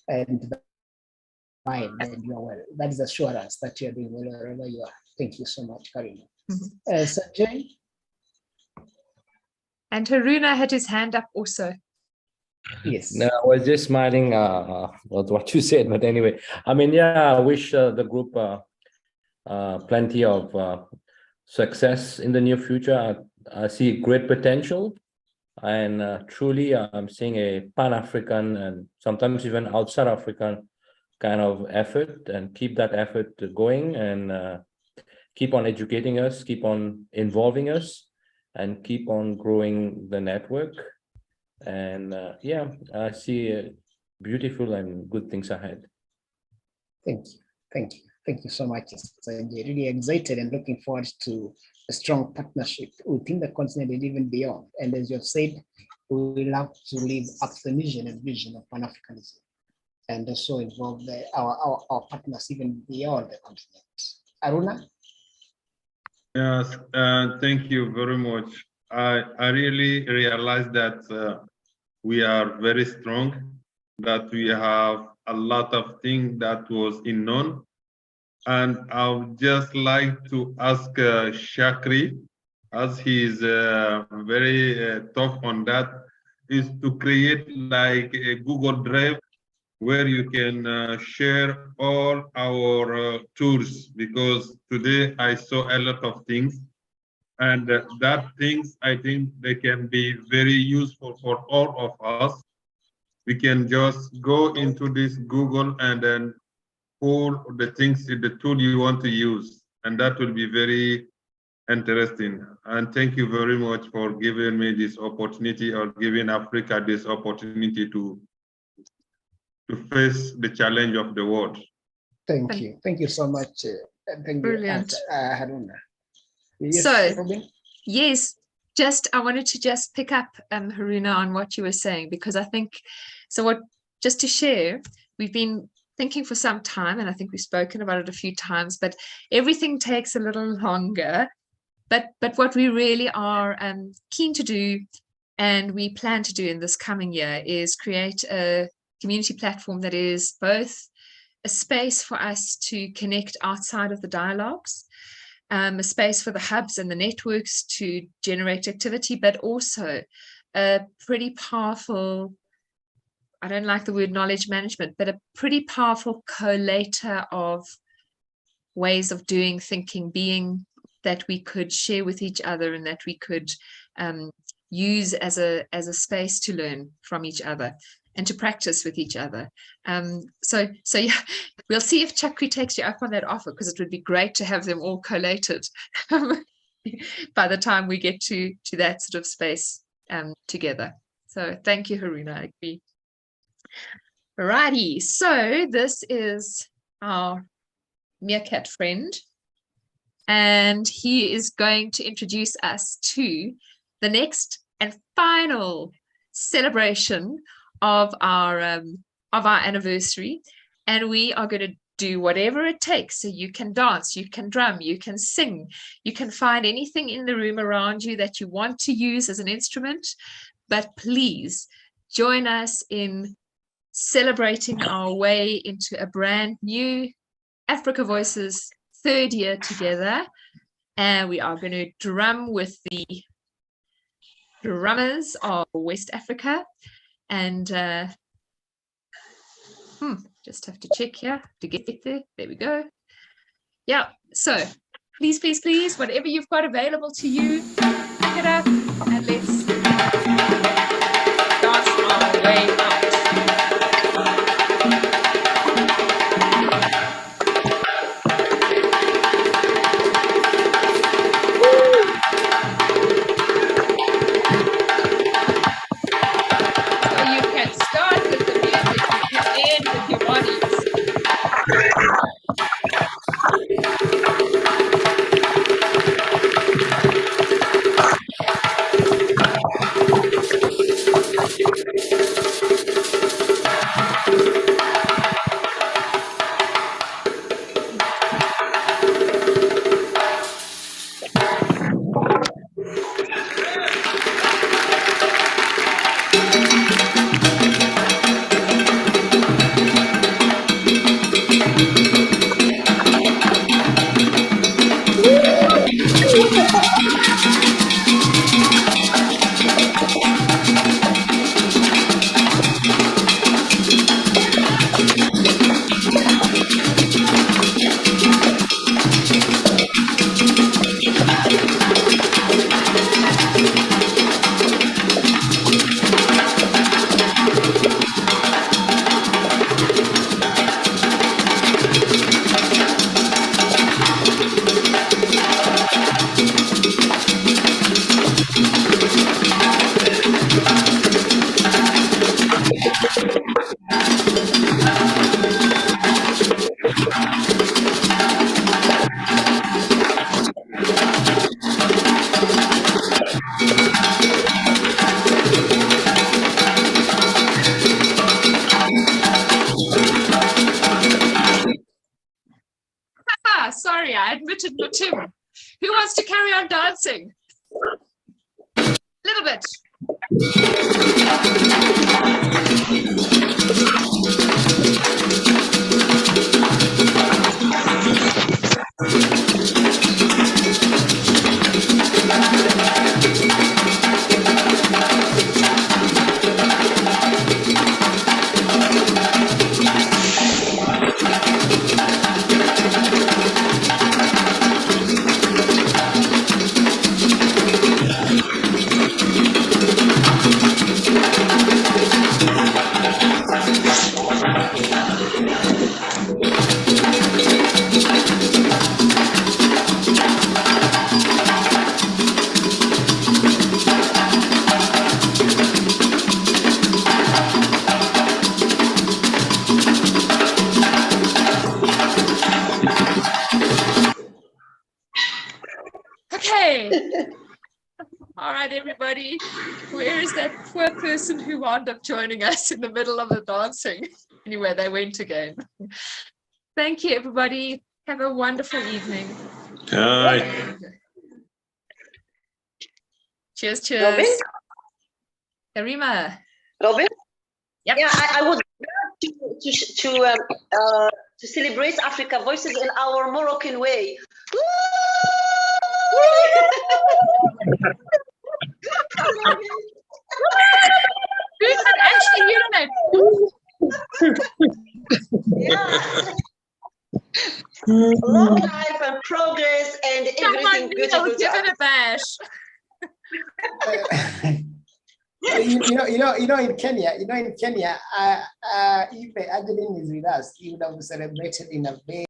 and mine, and you are well. That is assurance that you are doing well wherever you are. Thank you so much, Karima. Sanjay? And Haruna had his hand up also. Yes. No, I was just smiling with what you said, but anyway, I mean, yeah, I wish the group plenty of success in the near future. I see great potential, and truly I'm seeing a Pan-African and sometimes even outside African kind of effort, and keep that effort going, and keep on educating us, keep on involving us, and keep on growing the network. And yeah, I see beautiful and good things ahead. Thank you so much, Sanjay. Really excited and looking forward to a strong partnership within the continent and even beyond. And as you have said, we love to live up to the vision of Pan-Africanism, and also involve our partners even beyond the continent. Aruna? Yes, thank you very much. I really realized that we are very strong, that we have a lot of things that was unknown. And I would just like to ask Shakri, as he is very tough on that, is to create like a Google Drive where you can share all our tours, because today I saw a lot of things, and that things, I think they can be very useful for all of us. We can just go into this Google and then pull the things, the tool you want to use, and that will be very interesting. And thank you very much for giving me this opportunity, or giving Africa this opportunity to face the challenge of the world. Thank you so much. Thank Brilliant. you, Haruna. Yes, So, Robin? yes, I wanted to just pick up Haruna on what you were saying, because I think, just to share, we've been thinking for some time, and I think we've spoken about it a few times, but everything takes a little longer. But what we really are keen to do, and we plan to do in this coming year, is create a community platform that is both a space for us to connect outside of the dialogues, a space for the hubs and the networks to generate activity, but also a pretty powerful, I don't like the word knowledge management, but a pretty powerful collator of ways of doing, thinking, being, that we could share with each other and that we could use as a space to learn from each other and to practice with each other. So yeah, we'll see if Chakri takes you up on that offer, because it would be great to have them all collated by the time we get to that sort of space together. So thank you, Haruna. I agree. Alrighty, so this is our meerkat friend, and he is going to introduce us to the next and final celebration of our anniversary, and we are going to do whatever it takes. So you can dance, you can drum, you can sing, you can find anything in the room around you that you want to use as an instrument, but please join us in celebrating our way into a brand new Africa Voices third year together. And we are going to drum with the drummers of West Africa, and just have to check here to get there. There we go. Yeah, so please, please, please, whatever you've got available to you, pick it up and let's dance our way out. Sorry, I admitted Mutim. Who wants to carry on dancing? A little bit. All right, everybody. Where is that poor person who wound up joining us in the middle of the dancing? Anyway, they went again. Thank you, everybody. Have a wonderful evening. Hi. Cheers, cheers. Robin? Karima. Robin? Yep. Yeah, I would love to celebrate Africa Voices in our Moroccan way. Who can actually hear that? Long life and progress and everything beautiful. Give it a bash. In Kenya, if Adeline is with us, he would have celebrated in a very